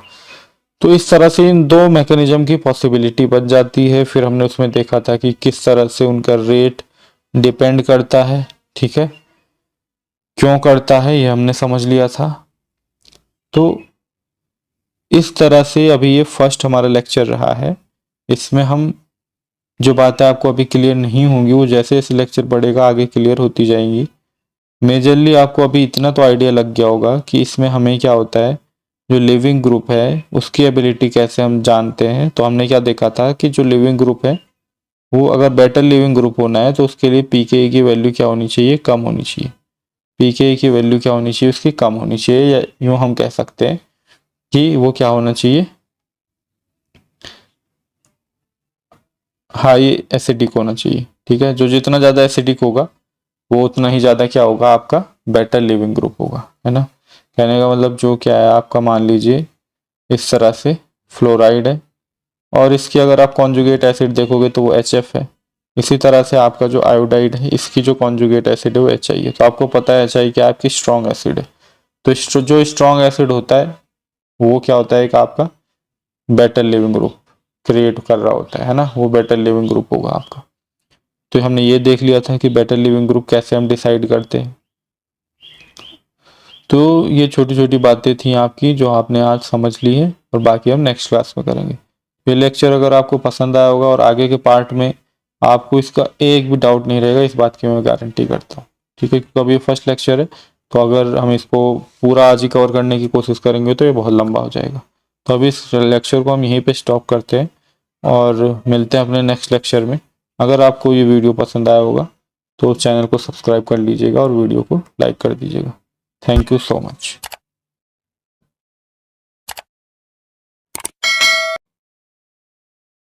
तो इस तरह से इन दो मैकेनिज्म की पॉसिबिलिटी बच जाती है। फिर हमने उसमें देखा था कि किस तरह से उनका रेट डिपेंड करता है, ठीक है, क्यों करता है ये हमने समझ लिया था। तो इस तरह से अभी ये फर्स्ट हमारा लेक्चर रहा है, इसमें हम जो बातें आपको अभी क्लियर नहीं होंगी वो जैसे जैसे लेक्चर बढ़ेगा आगे क्लियर होती जाएंगी। मेजरली आपको अभी इतना तो आइडिया लग गया होगा कि इसमें हमें क्या होता है, जो लिविंग ग्रुप है उसकी एबिलिटी कैसे हम जानते हैं। तो हमने क्या देखा था कि जो लिविंग ग्रुप है वो अगर बेटर लिविंग ग्रुप होना है तो उसके लिए pKa की वैल्यू क्या होनी चाहिए, कम होनी चाहिए। pKa की वैल्यू क्या होनी चाहिए, उसकी कम होनी चाहिए, या यूँ हम कह सकते हैं कि वो क्या होना चाहिए, हाई एसिडिक होना चाहिए। ठीक है, जो जितना ज़्यादा एसिडिक होगा वो उतना ही ज़्यादा क्या होगा, आपका बेटर लिविंग ग्रुप होगा, है ना। कहने का मतलब जो क्या है, आपका मान लीजिए इस तरह से फ्लोराइड है और इसकी अगर आप कॉन्जुगेट एसिड देखोगे तो वो HF है। इसी तरह से आपका जो आयोडाइड है इसकी जो कॉन्जुगेट एसिड है वो HI है। तो आपको पता है HI क्या आपकी स्ट्रॉन्ग एसिड है। तो जो स्ट्रॉन्ग एसिड होता है वो क्या होता है कि आपका बेटर लिविंग ग्रुप क्रिएट कर रहा होता है ना, वो बेटर लिविंग ग्रुप होगा आपका। तो हमने ये देख लिया था कि बेटर लिविंग ग्रुप कैसे हम डिसाइड करते हैं। तो ये छोटी छोटी बातें थी आपकी जो आपने आज समझ ली है और बाकी हम नेक्स्ट क्लास में करेंगे। ये लेक्चर अगर आपको पसंद आया होगा और आगे के पार्ट में आपको इसका एक भी डाउट नहीं रहेगा, इस बात की मैं गारंटी करता हूँ, ठीक है। क्योंकि अभी फर्स्ट लेक्चर है तो अगर हम इसको पूरा आज ही कवर करने की कोशिश करेंगे तो ये बहुत लंबा हो जाएगा। तो अभी इस लेक्चर को हम यहीं पे स्टॉप करते हैं और मिलते हैं अपने नेक्स्ट लेक्चर में। अगर आपको ये वीडियो पसंद आया होगा तो चैनल को सब्सक्राइब कर लीजिएगा और वीडियो को लाइक कर दीजिएगा। Thank you so much.